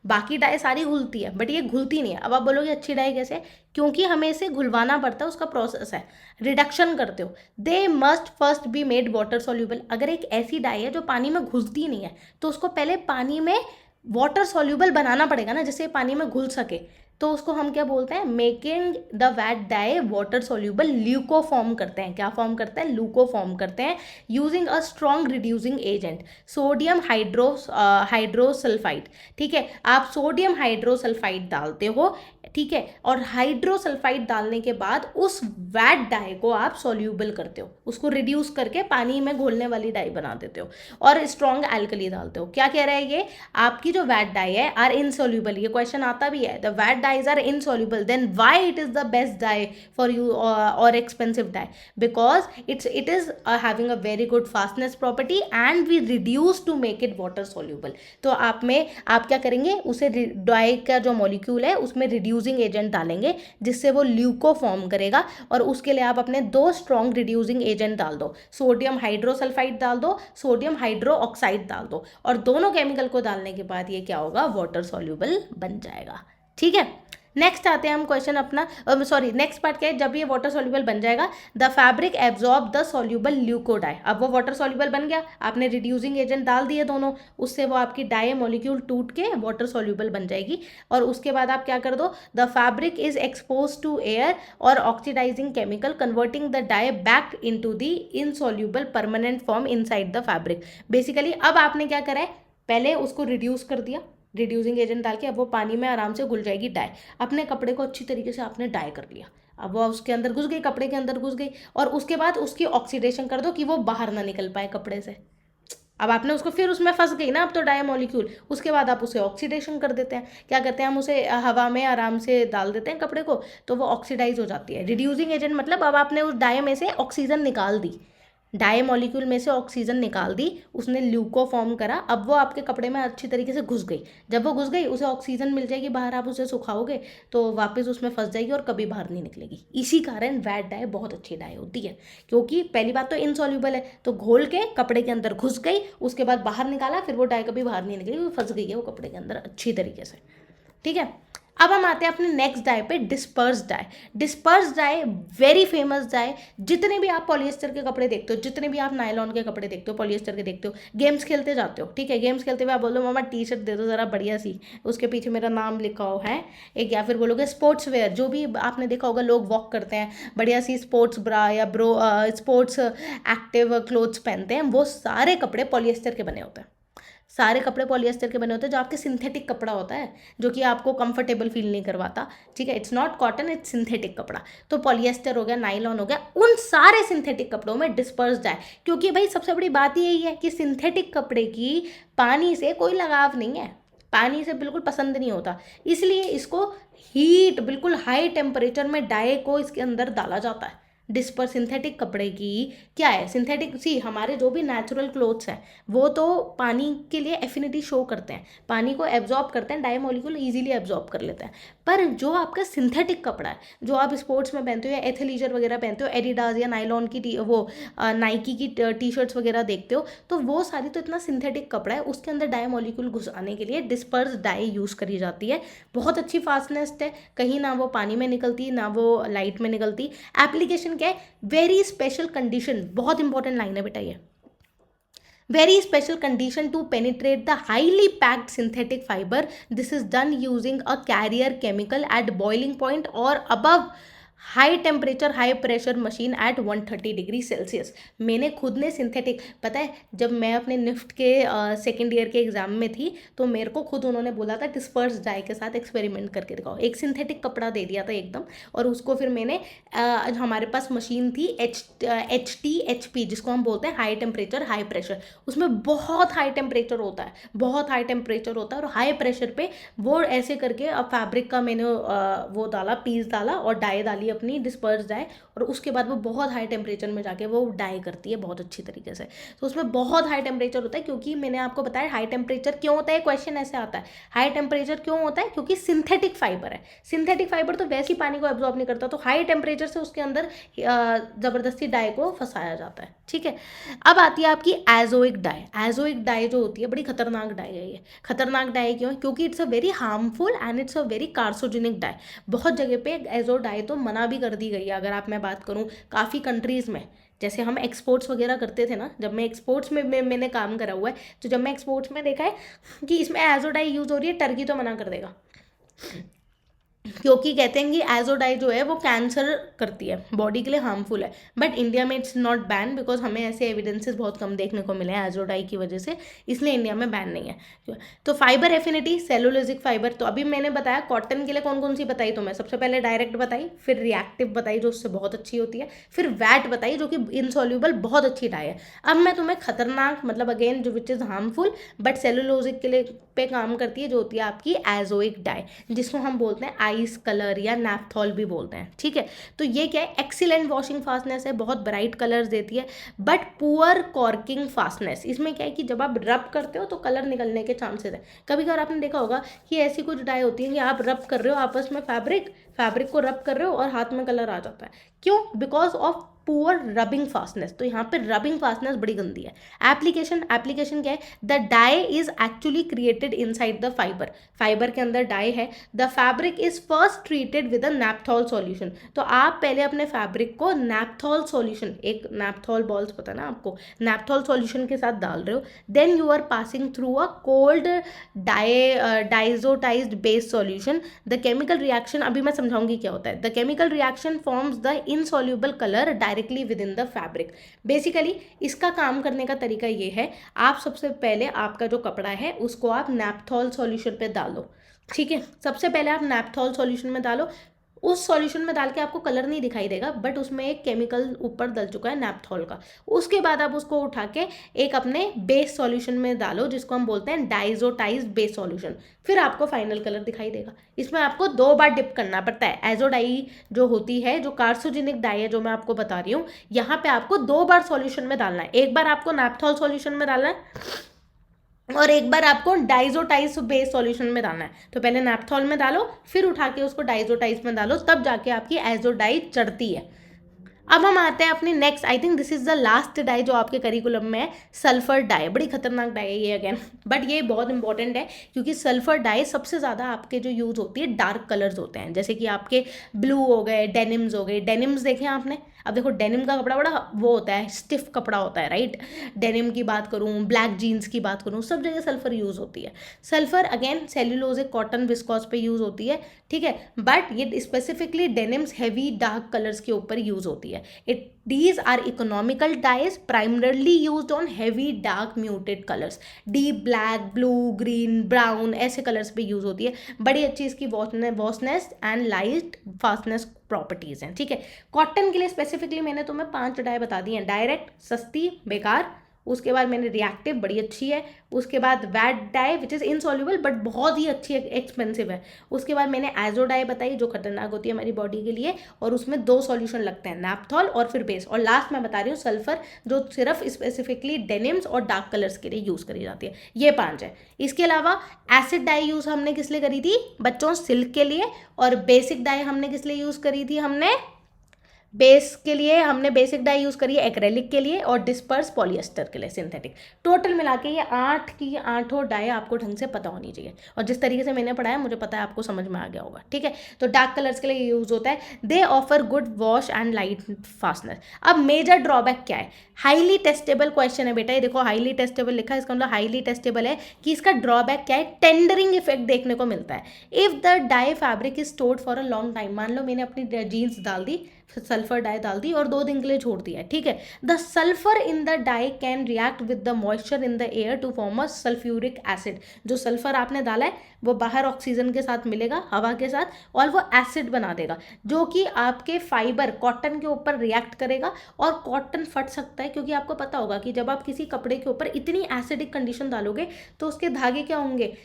बाकी डाई सारी घुलती है, बट ये घुलती नहीं है। अब आप बोलोगे अच्छी डाई कैसे? क्योंकि हमें इसे घुलवाना पड़ता है, उसका प्रोसेस है, रिडक्शन करते हो। They must first be made water soluble. अगर एक ऐसी डाई है जो पानी में घुलती नहीं है, तो उसको पहले पानी में वाटर सॉल्युबल बनाना पड़ेगा ना, जिससे पानी में घुल सके। तो उसको हम क्या बोलते हैं? Making the vat dye water soluble. Leuco form करते हैं। क्या फॉर्म करते हैं? ल्यूको फॉर्म करते हैं using a strong reducing agent sodium hydrosulphide, ठीक है। आप सोडियम हाइड्रोसल्फाइड डालते हो, ठीक है, और हाइड्रोसल्फाइड डालने के बाद उस वैट डाई को आप सॉल्यूबल करते हो, उसको रिड्यूस करके पानी में घोलने वाली डाई बना देते हो, और स्ट्रॉन्ग एल्कली डालते हो। क्या कह रहा है ये? आपकी जो वैट डाई है आर इनसॉल्यूबल। ये क्वेश्चन आता भी है, the vat dyes are insoluble, then why it is the best dye for you और expensive dye? Because it is having a very good fastness property and we reduce to make it water soluble. तो आप क्या करेंगे? उसे die का जो molecule है उसमें रिड्यूसिंग एजेंट डालेंगे, जिससे वो ल्यूको फॉर्म करेगा, और उसके लिए आप अपने 2 स्ट्रॉन्ग रिड्यूसिंग एजेंट डाल दो। सोडियम हाइड्रोसल्फाइड डाल दो, सोडियम हाइड्रो ऑक्साइड डाल दो, और दोनों केमिकल को डालने के बाद ये क्या होगा? वाटर सॉल्यूबल बन जाएगा, ठीक है। नेक्स्ट आते हैं हम क्वेश्चन अपना, सॉरी नेक्स्ट पार्ट क्या है, जब ये वाटर सॉल्यूबल बन जाएगा the fabric absorb the soluble leuco dye. अब वो वाटर सॉल्यूबल बन गया, आपने रिड्यूसिंग एजेंट डाल दिए दोनों, उससे वो आपकी डाई मॉलिक्यूल टूट के वाटर सॉल्यूबल बन जाएगी। और उसके बाद आप क्या कर दो, the fabric is expose to air और oxidising chemical converting the dye back into the insoluble permanent form inside the fabric. Basically अब आपने क्या करा है, पहले उसको रिड्यूस कर दिया रिड्यूसिंग एजेंट डाल के, अब वो पानी में आराम से घुल जाएगी डाई। अपने कपड़े को अच्छी तरीके से आपने डाई कर लिया, अब वो उसके अंदर घुस गई, कपड़े के अंदर घुस गई, और उसके बाद उसकी ऑक्सीडेशन कर दो कि वो बाहर ना निकल पाए कपड़े से। अब आपने उसको, फिर उसमें फंस गई ना अब तो डाई मॉलिक्यूल, उसके बाद आप उसे ऑक्सीडेशन कर देते हैं। क्या करते हैं हम उसे हवा में आराम से डाल देते हैं कपड़े को, तो वो ऑक्सीडाइज हो जाती है। रिड्यूसिंग एजेंट मतलब अब आपने उस डाई में से ऑक्सीजन निकाल दी, डाई मॉलिक्यूल में से ऑक्सीजन निकाल दी, उसने ल्यूको फॉर्म करा, अब वो आपके कपड़े में अच्छी तरीके से घुस गई। जब वो घुस गई उसे ऑक्सीजन मिल जाएगी बाहर, आप उसे सुखाओगे तो वापस उसमें फंस जाएगी और कभी बाहर नहीं निकलेगी। इसी कारण वेट डाई बहुत अच्छी डाई होती है, क्योंकि पहली बात तो इनसॉल्यूबल है, तो घोल के कपड़े के अंदर घुस गई, उसके बाद बाहर निकाला, फिर वो डाई कभी बाहर नहीं निकली, वो फंस गई है वो कपड़े के अंदर अच्छी तरीके से। ठीक है, अब हम आते हैं अपने नेक्स्ट डाई पे, disperse dye. Disperse dye very famous dye. जितने भी आप पॉलिएस्टर के कपड़े देखते हो, जितने भी आप नायलॉन के कपड़े देखते हो, पॉलिएस्टर के देखते हो, गेम्स खेलते जाते हो, ठीक है, गेम्स खेलते हुए आप बोलो मामा टी शर्ट दे दो ज़रा बढ़िया सी, उसके पीछे मेरा नाम लिखा हो है एक, या फिर बोलोगे स्पोर्ट्स वेयर, जो भी आपने देखा होगा लोग वॉक करते हैं बढ़िया सी स्पोर्ट्स ब्रा या स्पोर्ट्स एक्टिव क्लोथ्स पहनते हैं, वो सारे कपड़े पॉलिएस्टर के बने होते हैं। सारे कपड़े पॉलिएस्टर के बने होते हैं, जो आपके सिंथेटिक कपड़ा होता है, जो कि आपको कंफर्टेबल फील नहीं करवाता। ठीक है, it's not cotton, it's synthetic कपड़ा। तो पॉलिएस्टर हो गया, नाइलॉन हो गया, उन सारे सिंथेटिक कपड़ों में डिस्पर्स डाई, क्योंकि भाई सबसे बड़ी बात यही है कि सिंथेटिक कपड़े की पानी से कोई लगाव नहीं है, पानी से बिल्कुल पसंद नहीं होता, इसलिए इसको हीट बिल्कुल हाई टेम्परेचर में डाई को इसके अंदर डाला जाता है। डिस्पर सिंथेटिक कपड़े की क्या है, सिंथेटिक सी हमारे जो भी नेचुरल क्लोथ्स हैं वो तो पानी के लिए एफिनिटी शो करते हैं, पानी को एब्जॉर्ब करते हैं, डाई मॉलिक्यूल इजीली एब्जॉर्ब कर लेते हैं। पर जो आपका सिंथेटिक कपड़ा है, जो आप स्पोर्ट्स में पहनते हो या एथलीजर वगैरह पहनते हो, एडिडास या नाइलॉन की वो नाइकी की टी शर्ट्स वगैरह देखते हो, तो वो सारी तो इतना सिंथेटिक कपड़ा है, उसके अंदर डाई मॉलिक्यूल घुसाने के लिए डिस्पर्स डाई यूज़ करी जाती है। बहुत अच्छी फास्टनेस है, कहीं ना वो पानी में निकलती ना वो लाइट में निकलती। एप्लीकेशन क्या है, वेरी स्पेशल कंडीशन, बहुत इंपॉर्टेंट लाइन है बेटा ये, very special condition to penetrate the highly packed synthetic fiber. This is done using a carrier chemical at boiling point or above high temperature high pressure machine eight 130 degree Celsius. मैंने खुद ने synthetic, पता है जब मैं अपने NIFT के second year के एग्जाम में थी तो मेरे को खुद उन्होंने बोला था डिस्पर्स डाई के साथ एक्सपेरिमेंट करके दिखाओ, एक सिंथेटिक कपड़ा दे दिया था एकदम, और उसको फिर मैंने हमारे पास मशीन थी HTHP जिसको हम बोलते हैं हाई टेम्परेचर हाई प्रेशर, उसमें बहुत हाई टेम्परेचर होता है, बहुत हाई टेम्परेचर होता है, और हाई प्रेशर पे वो ऐसे करके अब फैब्रिक का मैंने वो डाला, पीस डाला और डाई डाली अपनी डिस्पर्स डाई, और उसके बाद वो बहुत हाई टेम्परेचर में जाके वो डाई करती है बहुत अच्छी तरीके से। तो उसमें बहुत हाई टेम्परेचर होता है, क्योंकि मैंने आपको बताया हाई टेम्परेचर क्यों होता है, क्वेश्चन ऐसे आता है हाई टेम्परेचर क्यों होता है, क्योंकि सिंथेटिक फाइबर है, सिंथेटिक फाइबर तो वैसे ही पानी को एब्जॉर्ब नहीं करता, तो हाई टेम्परेचर से उसके अंदर ज़बरदस्ती डाई को फंसाया जाता है। ठीक है, अब आती है आपकी एजोइक डाई। एजोइक डाई जो होती है बड़ी खतरनाक डाई है ये। खतरनाक डाई क्यों है, क्योंकि it's a very harmful and it's a very carcinogenic dye. बहुत जगह पे एजो डाई तो मना भी कर दी गई है, अगर आप मैं बात करूँ काफ़ी कंट्रीज़ में, जैसे हम एक्सपोर्ट्स वगैरह करते थे ना, जब मैं एक्सपोर्ट्स में मैंने काम करा हुआ है, तो जब मैं एक्सपोर्ट्स में देखा है कि इसमें एजो डाई यूज़ हो रही है, टर्की तो मना कर देगा, क्योंकि कहते हैं कि एजोडाई जो है वो कैंसर करती है, बॉडी के लिए हार्मफुल है। बट इंडिया में इट्स नॉट बैन, बिकॉज हमें ऐसे एविडेंसेस बहुत कम देखने को मिले हैं एजोडाई की वजह से, इसलिए इंडिया में बैन नहीं है। तो फाइबर एफिनिटी, सेलुलोजिक फाइबर, तो अभी मैंने बताया कॉटन के लिए कौन कौन सी बताई, तो मैं सबसे पहले डायरेक्ट बताई, फिर रिएक्टिव बताई जो उससे बहुत अच्छी होती है, फिर वैट बताई जो कि इनसॉल्यूबल बहुत अच्छी डाई है। अब मैं तुम्हें खतरनाक मतलब अगेन जो which is harmful but cellulosic के लिए पे काम करती है, जो होती है आपकी एजोइक डाई, जिसको हम बोलते हैं आइस कलर या नैप्थॉल भी बोलते हैं। ठीक है, तो ये क्या है, एक्सीलेंट वॉशिंग फास्टनेस है, बहुत ब्राइट कलर्स देती है, बट पुअर कॉर्किंग फास्टनेस। इसमें क्या है कि जब आप रब करते हो तो कलर निकलने के चांसेस है। कभी कभार आपने देखा होगा कि ऐसी कुछ डाई होती है कि आप रब कर रहे हो आपस में, फैब्रिक को रब कर रहे हो और हाथ में कलर आ जाता है। क्यों? Because of poor rubbing fastness, तो यहाँ पे रबिंग फास्टनेस बड़ी गंदी है। एप्लीकेशन क्या है, the dye is actually created inside the fibre, fibre के अंदर डाई है। The fabric is first treated with a naphthol solution, तो आप पहले अपने फैब्रिक को नैपथॉल सॉल्यूशन, एक नैपथॉल बॉल्स पता है ना आपको, नैपथॉल सॉल्यूशन के साथ डाल रहे हो, then you are passing through a cold diazotized base solution. The chemical reaction, अभी मैं समझाऊंगी क्या होता है। The chemical reaction forms the insoluble colour directly within the fabric. Basically इसका काम करने का तरीका ये है, आप सबसे पहले आपका जो कपड़ा है उसको आप नैपथॉल सॉल्यूशन पे डालो, ठीक है। सबसे पहले आप नैपथॉल सॉल्यूशन में डालो, उस सॉल्यूशन में डाल के आपको कलर नहीं दिखाई देगा, बट उसमें एक केमिकल ऊपर डल चुका है नैपथॉल का। उसके बाद आप उसको उठा के एक अपने बेस सॉल्यूशन में डालो, जिसको हम बोलते हैं डाइजोटाइज्ड बेस सॉल्यूशन, फिर आपको फाइनल कलर दिखाई देगा। इसमें आपको 2 बार डिप करना पड़ता है। एजोडाई जो होती है, जो कार्सिनोजेनिक डाई है जो मैं आपको बता रही हूँ, यहाँ पे आपको 2 बार सॉल्यूशन में डालना है। एक बार आपको नैपथॉल सॉल्यूशन में डालना है और एक बार आपको डाइजोटाइज बेस सॉल्यूशन में डालना है। तो पहले नैपथॉल में डालो, फिर उठा के उसको डाइजोटाइज में डालो, तब जाके आपकी एजोडाई चढ़ती है। अब हम आते हैं अपनी next, I think this is the last dye जो आपके करिकुलम में है, सल्फर डाई। बड़ी खतरनाक डाई है ये अगेन, बट ये बहुत इंपॉर्टेंट है क्योंकि सल्फर डाई सबसे ज़्यादा आपके जो यूज़ होती है डार्क कलर्स होते हैं, जैसे कि आपके ब्लू हो गए, डेनिम्स हो गए। डेनिम्स देखे आपने, अब देखो डेनिम का कपड़ा बड़ा वो होता है, स्टिफ कपड़ा होता है, राइट। डेनिम की बात करूँ, ब्लैक जीन्स की बात करूँ, सब जगह सल्फर यूज़ होती है। Sulphur again cellulosic cotton viscous पे यूज़ होती है, ठीक है, बट ये specifically denims heavy dark colours के ऊपर यूज़ होती है। These are economical dyes primarily used on heavy dark muted colors, deep black, blue, green, brown, ऐसे कलर्स पे यूज होती है। बड़ी अच्छी इसकी वॉशनेस एंड लाइट फास्टनेस प्रॉपर्टीज हैं, ठीक है। कॉटन के लिए स्पेसिफिकली मैंने तुम्हें 5 डाई बता दी हैं। डायरेक्ट सस्ती बेकार, उसके बाद मैंने रिएक्टिव बड़ी अच्छी है, उसके बाद vat dye which is insoluble but बहुत ही अच्छी एक्सपेंसिव है। उसके बाद मैंने एजो डाई बताई जो खतरनाक होती है हमारी बॉडी के लिए, और उसमें 2 सॉल्यूशन लगते हैं, नैपथॉल और फिर बेस। और लास्ट मैं बता रही हूँ सल्फर, जो सिर्फ स्पेसिफिकली डेनिम्स और डार्क कलर्स के लिए यूज़ करी जाती है। ये 5 है। इसके अलावा एसिड डाई यूज़ हमने किस लिए करी थी बच्चों, सिल्क के लिए। और बेसिक डाई हमने किस लिए यूज़ करी थी, हमने बेस के लिए हमने बेसिक डाई यूज़ करी है एक्रेलिक के लिए, और डिस्पर्स पॉलिएस्टर के लिए सिंथेटिक। टोटल मिला के ये 8 की 8 डाई आपको ढंग से पता होनी चाहिए, और जिस तरीके से मैंने पढ़ाया मुझे पता है आपको समझ में आ गया होगा, ठीक है। तो डार्क कलर्स के लिए यूज़ होता है। दे offer good wash and light fastness. अब मेजर ड्रॉबैक क्या है, हाईली टेस्टेबल क्वेश्चन है बेटा, ये देखो हाईली टेस्टेबल लिखा है, इसका मतलब हाईली टेस्टेबल है कि इसका ड्रॉबैक क्या है, टेंडरिंग इफेक्ट देखने को मिलता है। If the dye fabric is stored for a long time, मान लो मैंने अपनी जीन्स डाल दी, सल्फर डाई डाल दी और 2 दिन के लिए छोड़ दिया, ठीक है। The sulphur in the dye can react with the moisture in the air to form a sulphuric acid. जो सल्फर आपने डाला है वो बाहर ऑक्सीजन के साथ मिलेगा, हवा के साथ, और वो एसिड बना देगा, जो कि आपके फाइबर कॉटन के ऊपर रिएक्ट करेगा और कॉटन फट सकता है। क्योंकि आपको पता होगा कि जब आप किसी कपड़े के ऊपर इतनी एसिडिक कंडीशन डालोगे तो उसके धागे क्या होंगे,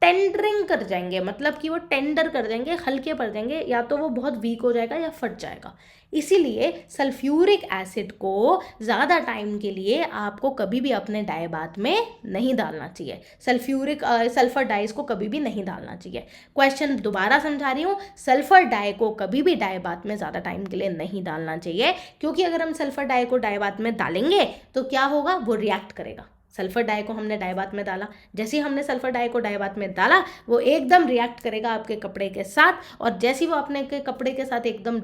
टेंडरिंग कर जाएंगे, मतलब कि वो टेंडर कर जाएंगे, हल्के पड़ जाएंगे, या तो वो बहुत वीक हो जाएगा या फट जाएगा। इसीलिए सल्फ्यूरिक एसिड को ज़्यादा टाइम के लिए आपको कभी भी अपने डाई बाथ में नहीं डालना चाहिए। सल्फर डाइज को कभी भी नहीं डालना चाहिए। क्वेश्चन दोबारा समझा रही हूँ, सल्फर डाई को कभी भी डाई बाथ में ज़्यादा टाइम के लिए नहीं डालना चाहिए, क्योंकि अगर हम सल्फर डाई को डाई बाथ में डालेंगे तो क्या होगा, वो रिएक्ट करेगा। सल्फर डाई को हमने डाई बाथ में डाला, जैसे ही हमने सल्फर डाई को डाई बाथ में डाला वो एकदम रिएक्ट करेगा आपके कपड़े के साथ, और जैसे ही वो अपने के कपड़े के साथ एकदम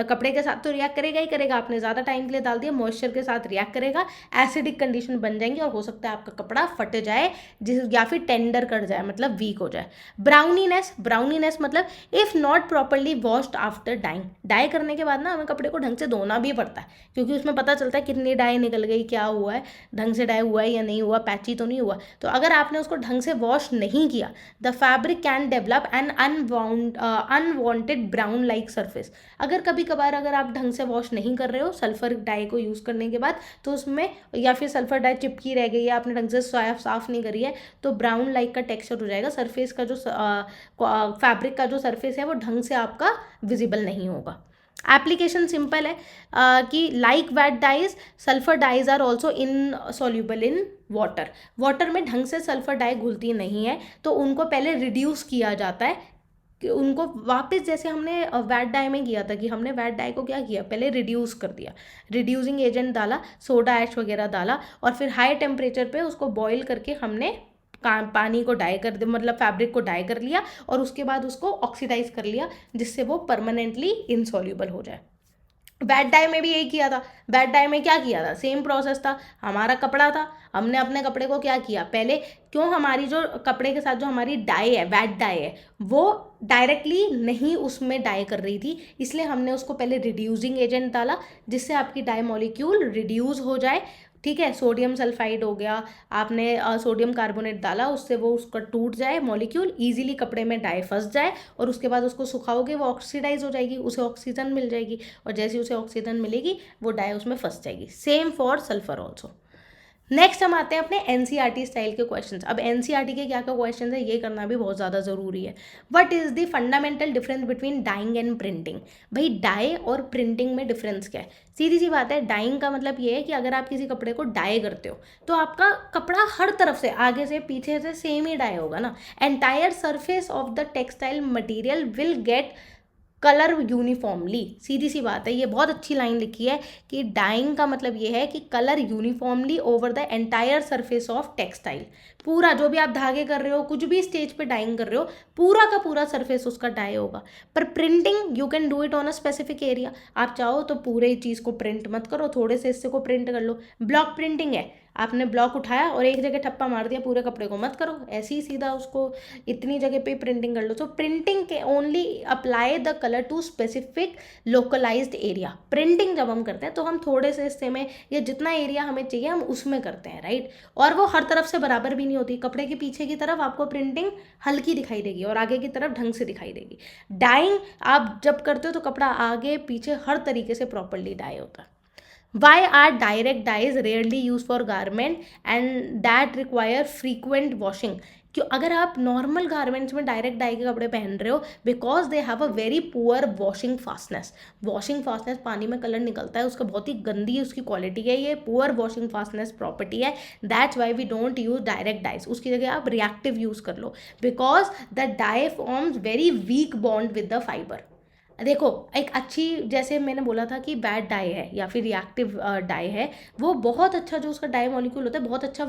कपड़े के साथ तो रिएक्ट करेगा ही करेगा, आपने ज़्यादा टाइम के लिए डाल दिया, मॉइस्चर के साथ रिएक्ट करेगा, एसिडिक कंडीशन बन जाएंगी और हो सकता है आपका कपड़ा फट जाए या फिर टेंडर कर जाए, मतलब वीक हो जाए। ब्राउनीनेस मतलब if not properly washed after dyeing, dye करने के बाद ना हमें कपड़े को ढंग से धोना भी पड़ता है, क्योंकि उसमें पता चलता है कितनी डाई निकल गई, क्या हुआ है, ढंग से डाई हुआ है या नहीं हुआ, पैची तो नहीं हुआ। तो अगर आपने उसको ढंग से वॉश नहीं किया, the fabric can develop an unwanted brown like surface. अगर कभी कभार अगर आप ढंग से वॉश नहीं कर रहे हो सल्फर डाई को यूज़ करने के बाद, तो उसमें या फिर सल्फर डाई चिपकी रह गई है, आपने ढंग से साफ नहीं करी है, तो ब्राउन लाइक का टेक्सचर हो जाएगा, सरफेस का जो फैब्रिक का जो सरफेस है वो ढंग से आपका विजिबल नहीं होगा। एप्लीकेशन सिंपल है कि like vat dyes, sulphur dyes are also insoluble in water में ढंग से सल्फर डाई घुलती नहीं है, तो उनको पहले रिड्यूस किया जाता है कि उनको वापस जैसे हमने वैट डाई में किया था कि हमने वैट डाई को क्या किया, पहले रिड्यूस कर दिया, रिड्यूसिंग एजेंट डाला, सोडा ऐश वगैरह डाला, और फिर हाई टेम्परेचर पे उसको बॉईल करके हमने पानी को डाई कर मतलब फैब्रिक को डाई कर लिया, और उसके बाद उसको ऑक्सीडाइज कर लिया जिससे वो परमानेंटली इनसॉल्यूबल हो जाए। बैड डाई में भी यही किया था। बैड डाई में क्या किया था, सेम प्रोसेस था। हमारा कपड़ा था, हमने अपने कपड़े को क्या किया, पहले क्यों हमारी जो कपड़े के साथ जो हमारी डाई है, बैड डाई है, वो डायरेक्टली नहीं उसमें डाई कर रही थी, इसलिए हमने उसको पहले रिड्यूसिंग एजेंट डाला जिससे आपकी डाई मॉलिक्यूल रिड्यूस हो जाए। ठीक है, सोडियम सल्फाइड हो गया, आपने सोडियम कार्बोनेट डाला, उससे वो उसका टूट जाए मॉलिक्यूल, इजीली कपड़े में डाई फंस जाए, और उसके बाद उसको सुखाओगे वो ऑक्सीडाइज हो जाएगी, उसे ऑक्सीजन मिल जाएगी, और जैसे उसे ऑक्सीजन मिलेगी वो डाई उसमें फंस जाएगी। Same for sulphur also. Next हम आते हैं अपने एनसीईआरटी स्टाइल के क्वेश्चंस। अब एनसीईआरटी के क्या क्या क्वेश्चंस है ये करना भी बहुत ज़्यादा ज़रूरी है। What is the fundamental difference between dyeing and printing. भाई डाई और प्रिंटिंग में डिफरेंस क्या है? सीधी सी बात है, डाइंग का मतलब ये है कि अगर आप किसी कपड़े को डाई करते हो तो आपका कपड़ा हर तरफ से, आगे से पीछे से सेम ही डाई होगा ना। Entire surface of the textile material will get colour uniformly. सीधी सी बात है, ये बहुत अच्छी लाइन लिखी है कि डाइंग का मतलब ये है कि colour uniformly over the entire surface of textile. पूरा जो भी आप धागे कर रहे हो, कुछ भी स्टेज पे डाइंग कर रहे हो, पूरा का पूरा सरफेस उसका डाई होगा। पर printing you can do it on a specific area. आप चाहो तो पूरे चीज़ को प्रिंट मत करो, थोड़े से हिस्से को प्रिंट कर लो। ब्लॉक प्रिंटिंग है, आपने ब्लॉक उठाया और एक जगह ठप्पा मार दिया, पूरे कपड़े को मत करो, ऐसे ही सीधा उसको इतनी जगह पे प्रिंटिंग कर लो। तो प्रिंटिंग के only apply the colour to specific localised area. Printing जब हम करते हैं तो हम थोड़े से हिस्से में या जितना एरिया हमें चाहिए हम उसमें करते हैं, राइट। और वो हर तरफ से बराबर भी नहीं होती। कपड़े के पीछे की तरफ आपको प्रिंटिंग हल्की दिखाई देगी और आगे की तरफ ढंग से दिखाई देगी। डाइंग आप जब करते हो तो कपड़ा आगे पीछे हर तरीके से प्रॉपरली डाई होता है। Why are direct dyes rarely used for garment and that require frequent washing? क्यों अगर आप नॉर्मल गारमेंट्स में डायरेक्ट डाई के कपड़े पहन रहे हो, because they have a very poor washing fastness. Washing fastness, पानी में कलर निकलता है उसका, बहुत ही गंदी उसकी क्वालिटी है, ये पुअर वॉशिंग फास्टनेस प्रॉपर्टी है। That's why we don't use direct dyes. उसकी जगह आप रिएक्टिव यूज कर लो, because the dye forms very weak bond with the fibre. देखो एक अच्छी, जैसे मैंने बोला था कि बैड डाई है या फिर रिएक्टिव डाई है, वो बहुत अच्छा जो उसका डाई मॉलिक्यूल होता है बहुत अच्छा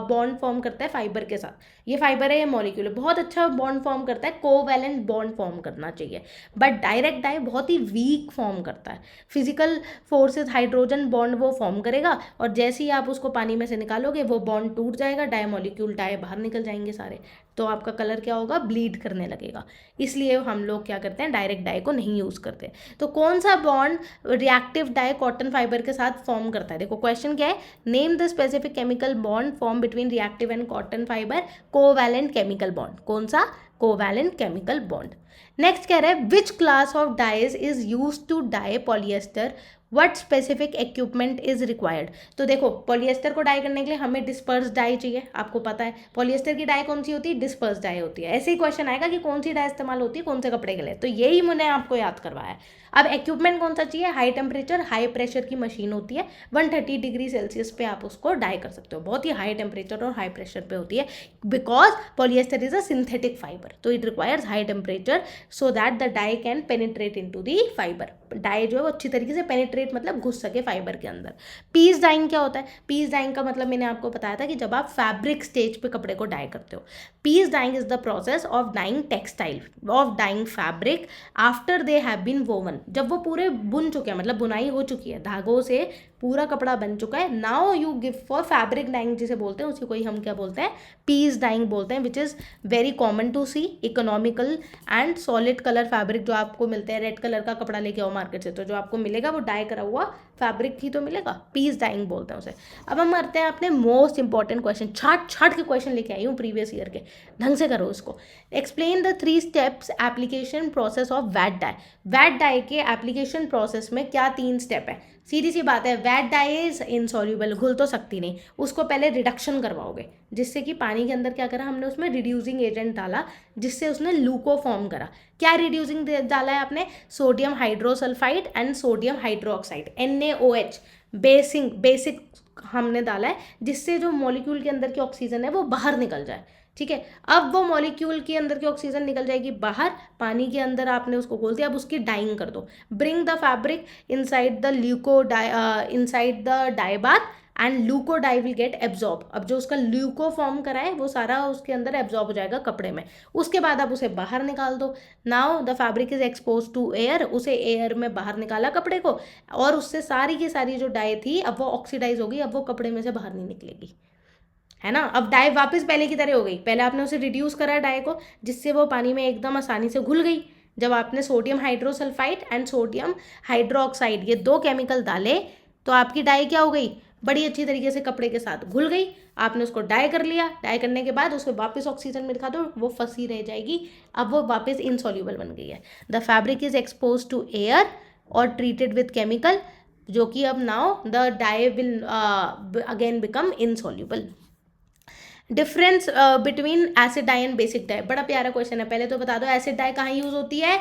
बॉन्ड फॉर्म करता है फाइबर के साथ। ये फाइबर है, ये मॉलिक्यूल है, बहुत अच्छा बॉन्ड फॉर्म करता है, कोवैलेंट बॉन्ड फॉर्म करना चाहिए। बट डायरेक्ट डाई बहुत ही वीक फॉर्म करता है। फिजिकल फोर्सेस, हाइड्रोजन बॉन्ड वो फॉर्म करेगा, और जैसे ही आप उसको पानी में से निकालोगे वो बॉन्ड टूट जाएगा, डाई मॉलिक्यूल डाई बाहर निकल जाएंगे सारे, तो आपका कलर क्या होगा, ब्लीड करने लगेगा। इसलिए हम लोग क्या करते हैं, डायरेक्ट डाई को नहीं यूज़ करते। तो कौन सा bond reactive dye cotton fibre के साथ फॉर्म करता है? देखो क्वेश्चन क्या है, name the specific chemical bond form between reactive and cotton fibre, covalent chemical bond. कौन सा? Covalent chemical bond. नेक्स्ट कह रहा है which class of dyes is use to dye polyester, what specific equipment is required. तो देखो polyester को die करने के लिए हमें डिस्पर्स डाई चाहिए, आपको पता है पॉलिएस्टर की डाई कौन सी होती है, डिस्पर्स डाई होती है। ऐसे ही क्वेश्चन आएगा कि कौन सी डाई इस्तेमाल होती है कौन से कपड़े के लिए, तो यही मैंने आपको याद करवाया है। अब इक्विपमेंट कौन सा चाहिए, हाई टेम्परेचर हाई प्रेशर की मशीन होती है, 130 डिग्री सेल्सियस पे आप उसको डाई कर सकते हो, बहुत ही हाई टेम्परेचर और हाई प्रेशर पे होती है, because polyester is a synthetic fibre, तो it requires high temperature so that the dye can penetrate into the fibre. Dye जो है वो अच्छी तरीके से पेनिट्रेट मतलब घुस सके फाइबर के अंदर। पीस डाइंग क्या होता है? पीस डाइंग का मतलब मैंने आपको बताया था कि जब आप फैब्रिक स्टेज पे कपड़े को डाई करते हो। Piece dyeing is the process of dyeing textile, of dyeing fabric after they have been woven. जब वो पूरे बुन चुके हैं, मतलब बुनाई हो चुकी है, धागों से पूरा कपड़ा बन चुका है, now you give for fabric dyeing जिसे बोलते हैं, उसी को ही हम क्या बोलते हैं, पीस डाइंग बोलते हैं, which is very common to see, economical and solid colour fabric जो आपको मिलते हैं। रेड कलर का कपड़ा लेके आओ मार्केट से, तो जो आपको मिलेगा वो डाई करा हुआ फैब्रिक ही तो मिलेगा, पीस डाइंग बोलते हैं उसे। अब हम करते हैं अपने मोस्ट इंपॉर्टेंट क्वेश्चन, छाट छाट के क्वेश्चन लेके आई हूँ प्रीवियस ईयर के, ढंग से करो उसको। Explain the 3 steps application process of vat dye. Vat dye के एप्लीकेशन प्रोसेस में क्या 3 स्टेप है? सीधी सी बात है, वैट डाई इज इनसॉल्यूबल, घुल तो सकती नहीं, उसको पहले रिडक्शन करवाओगे, जिससे कि पानी के अंदर क्या करा हमने, उसमें रिड्यूसिंग एजेंट डाला, जिससे उसने लूको फॉर्म करा। क्या रिड्यूसिंग डाला है आपने? Sodium hydrosulphide and sodium hydroxide, NaOH, basic हमने डाला है, जिससे जो मॉलिक्यूल के अंदर की ऑक्सीजन है वो बाहर निकल जाए। ठीक है। अब वो मॉलिक्यूल के अंदर की ऑक्सीजन निकल जाएगी बाहर, पानी के अंदर आपने उसको घोल दिया, अब उसकी डाइंग कर दो। Bring the fabric inside the inside the dye bath and leuco dye will get absorb. अब जो उसका ल्यूको फॉर्म करा है वो सारा उसके अंदर एब्जॉर्ब हो जाएगा कपड़े में। उसके बाद आप उसे बाहर निकाल दो। Now the fabric is expose to air, उसे एयर में बाहर निकाला कपड़े को, और उससे सारी की सारी जो डाई थी अब वो ऑक्सीडाइज होगी, अब वो कपड़े में से बाहर नहीं निकलेगी, है ना। अब डाई वापस पहले की तरह हो गई। पहले आपने उसे रिड्यूस करा डाई को, जिससे वो पानी में एकदम आसानी से घुल गई। जब आपने sodium hydrosulphide and sodium hydroxide ये 2 केमिकल डाले तो आपकी डाई क्या हो गई, बड़ी अच्छी तरीके से कपड़े के साथ घुल गई। आपने उसको डाई कर लिया, डाई करने के बाद उसको वापस ऑक्सीजन में दिखा दो, वो फंसी रह जाएगी, अब वो वापस इनसॉल्यूबल बन गई है। The fabric is expose to air और ट्रीटेड विथ केमिकल, जो कि अब now the dye will again become insoluble. Difference between acid dye and basic dye, बड़ा प्यारा क्वेश्चन है। पहले तो बता दो एसिड डाई कहाँ यूज होती है,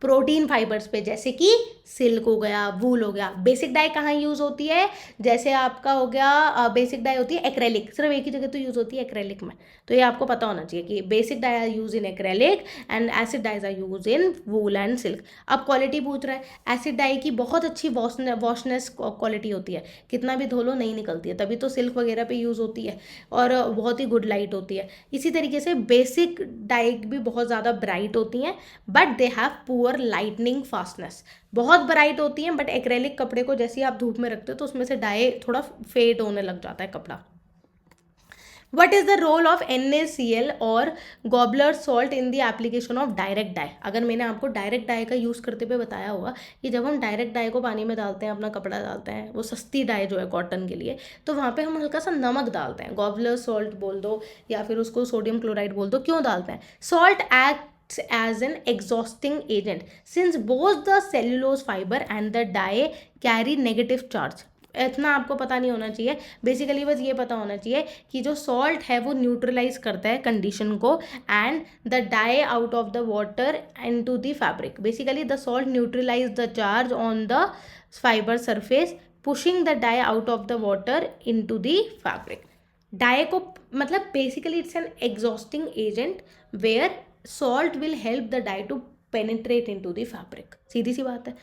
प्रोटीन फाइबर्स पे, जैसे कि सिल्क हो गया, वूल हो गया। बेसिक डाई कहाँ यूज होती है, जैसे आपका हो गया बेसिक डाई होती है एक्रेलिक, सिर्फ एक ही जगह तो यूज होती है एक्रेलिक में, तो ये आपको पता होना चाहिए कि basic dye are use in acrylic and acid dyes are use in wool and silk. अब क्वालिटी पूछ रहा है, एसिड डाई की बहुत अच्छी वॉशनेस क्वालिटी होती है, कितना भी धो लो नहीं निकलती है, तभी तो सिल्क वगैरह पे यूज होती है, और बहुत ही गुड लाइट होती है। इसी तरीके से बेसिक डाई भी बहुत ज़्यादा ब्राइट होती हैं, but they have poor lightning fastness. बहुत ब्राइट होती हैं, बट एक्रेलिक कपड़े को जैसे ही आप धूप में रखते हो तो उसमें से डाई थोड़ा फेड होने लग जाता है कपड़ा। What is the role of NaCl और Glauber salt in the application of direct dye. अगर मैंने आपको डायरेक्ट डाई का यूज़ करते हुए बताया होगा कि जब हम डायरेक्ट डाई को पानी में डालते हैं, अपना कपड़ा डालते हैं, वो सस्ती डाई जो है कॉटन के लिए, तो वहाँ पे हम हल्का सा नमक डालते हैं, गॉबलर सॉल्ट बोल दो या फिर उसको सोडियम क्लोराइड बोल दो। क्यों डालते हैं? Salt act as an exhausting agent since both the cellulose fiber and the dye carry negative charge। इतना आपको पता नहीं होना चाहिए, बेसिकली बस ये पता होना चाहिए कि जो सॉल्ट है वो न्यूट्रलाइज करता है कंडीशन को and the dye out of the water into the fabric. Basically the salt neutralize the charge on the fibre surface pushing the dye out of the water into the fabric. Dye को मतलब basically it's an exhausting agent where salt will help the dye to penetrate into the fabric. सीधी सी बात है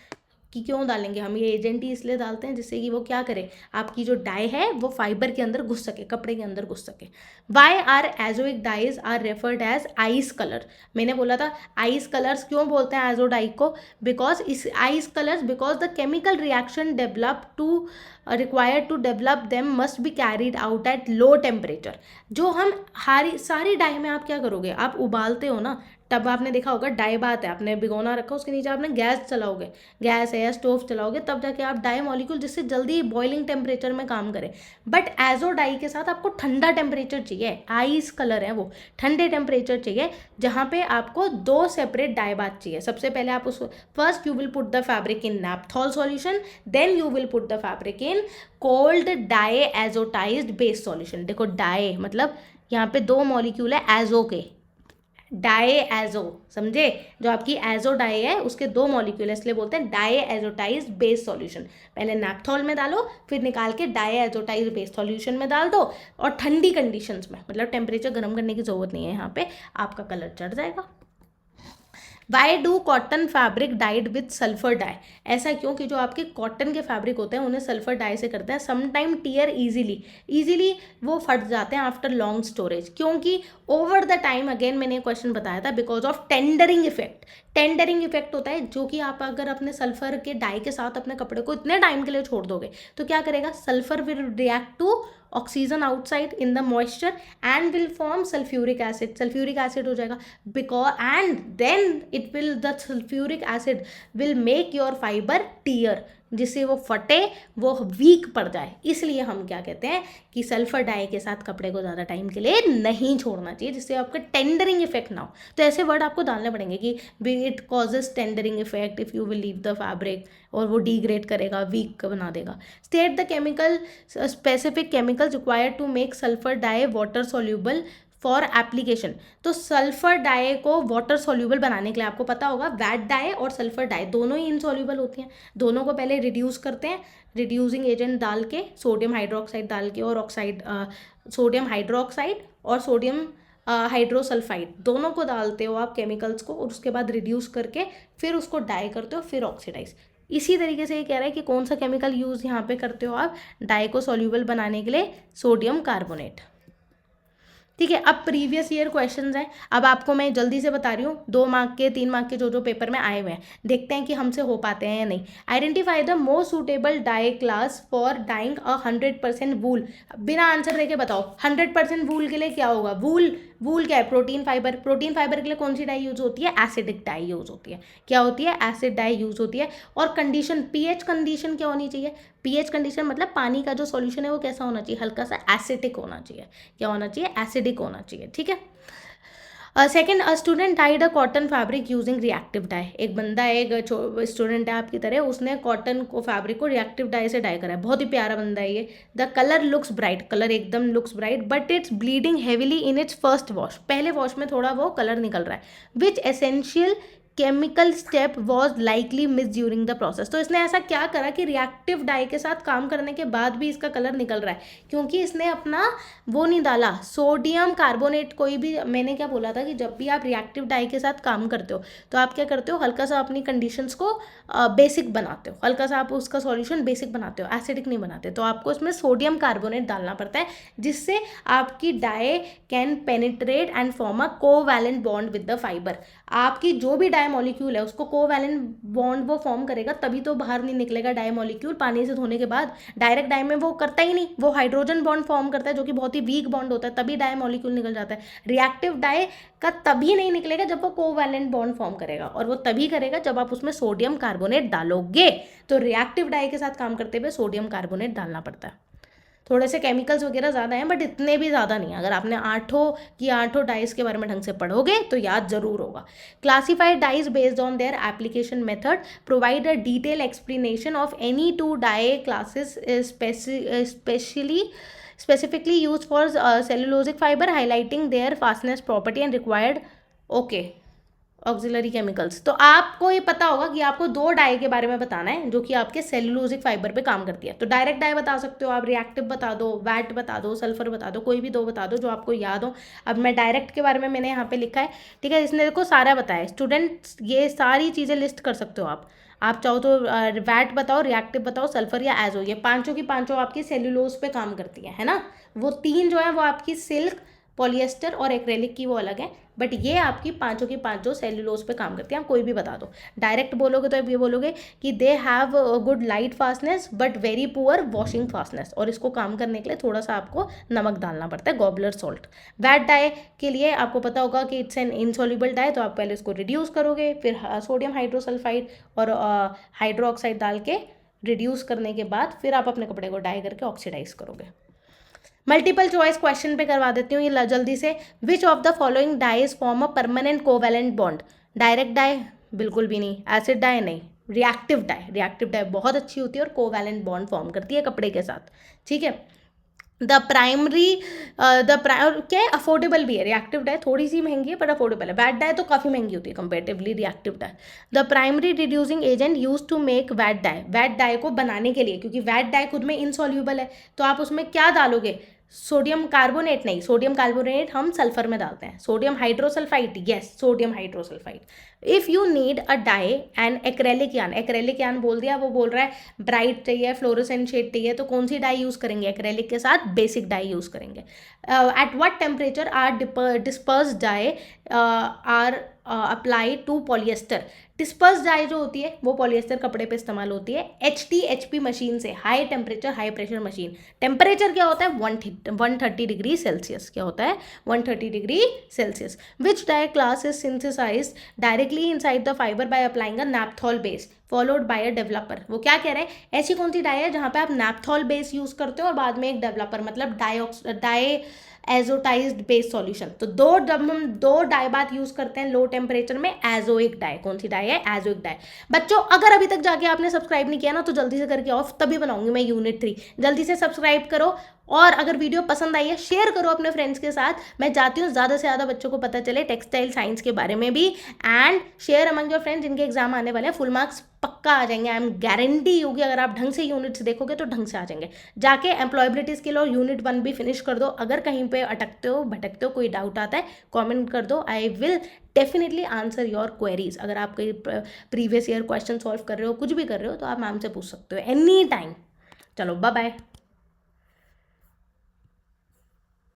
कि क्यों डालेंगे हम ये एजेंट ही इसलिए डालते हैं जिससे कि वो क्या करे, आपकी जो डाई है वो फाइबर के अंदर घुस सके, कपड़े के अंदर घुस सके। Why are azoic dyes are referred as ice colour. मैंने बोला था आइस कलर्स क्यों बोलते हैं एजो डाई को, because is ice colours because the chemical reaction develop to required to develop them must be carried out at low temperature. जो हम सारी डाई में आप क्या करोगे, आप उबालते हो ना, तब आपने देखा होगा डाई बात है, आपने भिगोना रखा, उसके नीचे आपने गैस चलाओगे, गैस है या स्टोव चलाओगे, तब जाके आप डाई मॉलिक्यूल जिससे जल्दी बॉइलिंग टेम्परेचर में काम करे। बट एजो डाई के साथ आपको ठंडा टेम्परेचर चाहिए, आइस कलर है वो, ठंडे टेम्परेचर चाहिए, जहाँ पे आपको 2 सेपरेट डाई बात चाहिए। सबसे पहले आप उस first you will put the fabric in naphthol solution, then you will put the fabric in cold dye azotized base solution. देखो डाई मतलब यहाँ पे 2 मॉलिक्यूल है एजो के, डाई एजो, समझे, जो आपकी एजो डाई है उसके 2 मॉलिक्यूल है, इसलिए बोलते हैं डाई एजोटाइज बेस सॉल्यूशन। पहले नैपथॉल में डालो, फिर निकाल के डाई एजोटाइज बेस सॉल्यूशन में डाल दो, और ठंडी कंडीशंस में, मतलब टेम्परेचर गर्म करने की जरूरत नहीं है यहाँ पे, आपका कलर चढ़ जाएगा। Why do cotton fabric dyed with sulphur dye. ऐसा क्यों कि जो आपके कॉटन के फैब्रिक होते हैं उन्हें सल्फर डाई से करते हैं, समटाइम टीयर ईजिली वो फट जाते हैं आफ्टर लॉन्ग स्टोरेज, क्योंकि ओवर द टाइम, अगेन मैंने क्वेश्चन बताया था, because of tendering effect. Tendering effect होता है जो कि आप अगर अपने सल्फर के डाई के साथ अपने कपड़े को इतने टाइम के लिए छोड़ दोगे तो क्या करेगा, sulphur will react to oxygen outside in the moisture and will form sulphuric acid, sulphuric acid हो जाएगा, because and then it will the sulphuric acid will make your fibre tear, जिससे वो फटे, वो वीक पड़ जाए। इसलिए हम क्या कहते हैं कि सल्फर डाई के साथ कपड़े को ज़्यादा टाइम के लिए नहीं छोड़ना चाहिए, जिससे आपका टेंडरिंग इफेक्ट ना हो। तो ऐसे वर्ड आपको डालने पड़ेंगे कि it causes tendering effect if you will leave the fabric, और वो डिग्रेड करेगा, वीक बना देगा। State the chemical specific chemicals required to make sulphur dye water soluble for application. तो सल्फर डाई को वाटर सोल्यूबल बनाने के लिए आपको पता होगा वैट डाई और सल्फर डाई दोनों ही इनसोल्यूबल होती हैं। दोनों को पहले रिड्यूस करते हैं, रिड्यूसिंग एजेंट डाल के, सोडियम हाइड्रोक्साइड डाल के, और ऑक्साइड सोडियम हाइड्रोक्साइड और सोडियम हाइड्रोसल्फाइड, दोनों को डालते हो आप केमिकल्स को और उसके बाद रिड्यूस करके फिर उसको डाई करते हो, फिर ऑक्सीडाइज। इसी तरीके से ये कह रहा है कि कौन सा केमिकल यूज़ यहाँ पे करते हो आप डाई को सॉल्यूबल बनाने के लिए, सोडियम कार्बोनेट। ठीक है, अब प्रीवियस ईयर क्वेश्चंस हैं। अब आपको मैं जल्दी से बता रही हूँ 2 मार्क के 3 मार्क के जो पेपर में आए हुए हैं, देखते हैं कि हमसे हो पाते हैं या नहीं। Identify the most suitable dye class for dyeing 100% wool. बिना आंसर देके बताओ 100% वूल के लिए क्या होगा। वूल वूल क्या है, प्रोटीन फाइबर। प्रोटीन फाइबर के लिए कौन सी डाई यूज होती है, एसिडिक डाई यूज होती है। क्या होती है, एसिड डाई यूज होती है। और कंडीशन, पीएच कंडीशन क्या होनी चाहिए, पीएच कंडीशन मतलब पानी का जो सॉल्यूशन है वो कैसा होना चाहिए, हल्का सा एसिडिक होना चाहिए। क्या होना चाहिए, एसिडिक होना चाहिए। ठीक है। Second, a student dyed a cotton fabric using reactive dye. एक बंदा है, एक स्टूडेंट है आपकी तरह, उसने कॉटन को फैब्रिक को रिएक्टिव डाई से डाई करा है। बहुत ही प्यारा बंदा है ये। The colour looks bright, colour एकदम looks bright, but it's bleeding heavily in its first wash. पहले वॉश में थोड़ा वो कलर निकल रहा है। Which essential chemical step was likely miss during the process. तो इसने ऐसा क्या करा कि रिएक्टिव डाई के साथ काम करने के बाद भी इसका कलर निकल रहा है, क्योंकि इसने अपना वो नहीं डाला, सोडियम कार्बोनेट। कोई भी, मैंने क्या बोला था कि जब भी आप रिएक्टिव डाई के साथ काम करते हो तो आप क्या करते हो, हल्का सा अपनी कंडीशंस को बेसिक बनाते हो, हल्का सा आप उसका सॉल्यूशन बेसिक बनाते हो, एसिडिक नहीं बनाते। तो आपको इसमें सोडियम कार्बोनेट डालना पड़ता है, जिससे आपकी dye can penetrate and form a covalent bond with the fibre. आपकी जो भी डाई मॉलिक्यूल है उसको कोवैलेंट बॉन्ड वो फॉर्म करेगा, तभी तो बाहर नहीं निकलेगा डाई मॉलिक्यूल पानी से धोने के बाद। डायरेक्ट डाई में वो करता ही नहीं, वो हाइड्रोजन बॉन्ड फॉर्म करता है जो कि बहुत ही वीक बॉन्ड होता है, तभी डाई मॉलिक्यूल निकल जाता है। रिएक्टिव डाई का तभी नहीं निकलेगा जब वो कोवैलेंट बॉन्ड फॉर्म करेगा, और वो तभी करेगा जब आप उसमें सोडियम कार्बोनेट डालोगे। तो रिएक्टिव डाई के साथ काम करते हुए सोडियम कार्बोनेट डालना पड़ता है। थोड़े से केमिकल्स वगैरह ज़्यादा हैं, बट इतने भी ज़्यादा नहीं है। अगर आपने आठों डाइस के बारे में ढंग से पढ़ोगे तो याद जरूर होगा। Classified dyes based on their application method, provide a detail explanation of any 2 dye classes specifically used for cellulosic fiber, highlighting their fastness property and required auxiliary chemicals. तो आपको ये पता होगा कि आपको 2 डाई के बारे में बताना है जो कि आपके सेलुलोजिक फाइबर पे काम करती है। तो डायरेक्ट डाई बता सकते हो आप, रिएक्टिव बता दो, वैट बता दो, सल्फर बता दो, कोई भी 2 बता दो जो आपको याद हो। अब मैं डायरेक्ट के बारे में मैंने यहाँ पे लिखा है, ठीक है। इसने देखो सारा बताया, स्टूडेंट्स ये सारी चीज़ें लिस्ट कर सकते हो आप चाहो तो वैट बताओ, रिएक्टिव बताओ, सल्फर या एजो। ये पांचों की पांचों आपकी सेल्यूलोज पे काम करती है ना। वो 3 जो है वो आपकी सिल्क, पॉलिएस्टर और एक्रेलिक की वो अलग है, बट ये आपकी पांचों की पांचों सेल्यूलोज पे काम करती हैं। आप कोई भी बता दो। डायरेक्ट बोलोगे तो ये बोलोगे कि they have good light fastness but very poor washing fastness, और इसको काम करने के लिए थोड़ा सा आपको नमक डालना पड़ता है, गॉबलर सॉल्ट। वैट डाई के लिए आपको पता होगा कि इट्स एन इनसॉल्युबल डाई, तो आप पहले इसको रिड्यूस करोगे, फिर सोडियम हाइड्रोसल्फाइड और हाइड्रोक्साइड डाल के रिड्यूस करने के बाद फिर आप अपने कपड़े को डाई करके ऑक्सीडाइज करोगे। मल्टीपल चॉइस क्वेश्चन पे करवा देती हूँ ये जल्दी से। Which of the following dyes form a permanent covalent bond. Direct dye बिल्कुल भी नहीं, एसिड डाई नहीं, रिएक्टिव डाई बहुत अच्छी होती है और कोवैलेंट बॉन्ड फॉर्म करती है कपड़े के साथ। ठीक है। क्या है, अफोर्डेबल भी है। रिएक्टिव डाई थोड़ी सी महंगी है पर अफोर्डेबल है। वैट डाई तो काफ़ी महंगी होती है comparatively reactive dye. The primary reducing agent use to make vat dye को बनाने के लिए, क्योंकि वैट डाई खुद में इनसॉल्यूबल है, तो आप उसमें क्या डालोगे, सोडियम कार्बोनेट नहीं, सोडियम कार्बोनेट हम सल्फर में डालते हैं। Sodium hydrosulphide, yes sodium hydrosulphide. If you need a dye and acrylic yarn बोल दिया, वो बोल रहा है ब्राइट चाहिए, फ्लोरोसेंट शेड चाहिए, तो कौन सी डाई यूज़ करेंगे, एक्रेलिक के साथ बेसिक डाई यूज़ करेंगे। At what temperature are disperse dye are apply to polyester. Disperse dye जो होती है वो पॉलिएस्टर कपड़े पे इस्तेमाल होती है HTHP मशीन से, high temperature high pressure machine. Temperature क्या होता है 130 डिग्री सेल्सियस। क्या होता है 130 degree Celsius. Which dye class is synthesized directly inside the fibre by applying a naphthol base followed by a developer. वो क्या कह रहे हैं, ऐसी कौन सी डाई है जहाँ पे आप नैप्थॉल बेस यूज करते हो और बाद में एक डेवलपर, मतलब डाई एजोटाइज्ड बेस सॉल्यूशन। तो जब हम 2 डाई बात यूज करते हैं लो टेम्परेचर में, एजोइक डाई। कौन सी डाई है, एजोइक डाई। बच्चों अगर अभी तक जाके आपने सब्सक्राइब नहीं किया ना तो जल्दी से करके ऑफ, तभी बनाऊंगी मैं यूनिट 3। जल्दी से सब्सक्राइब करो, और अगर वीडियो पसंद आई है शेयर करो अपने फ्रेंड्स के साथ। मैं चाहती हूँ ज़्यादा से ज़्यादा बच्चों को पता चले टेक्सटाइल साइंस के बारे में भी, and share among your friends जिनके एग्जाम आने वाले हैं। फुल मार्क्स पक्का आ जाएंगे। आई एम गारंटी होगी, अगर आप ढंग से यूनिट्स देखोगे तो ढंग से आ जाएंगे। जाके एम्प्लॉयबिलिटी स्किल और यूनिट 1 भी फिनिश कर दो। अगर कहीं पे अटकते हो, भटकते हो, कोई डाउट आता है, कमेंट कर दो। I will definitely answer your queries. अगर आप कोई प्रीवियस ईयर क्वेश्चन सॉल्व कर रहे हो, कुछ भी कर रहे हो, तो आप मैम से पूछ सकते हो एनी टाइम। चलो बाय बाय।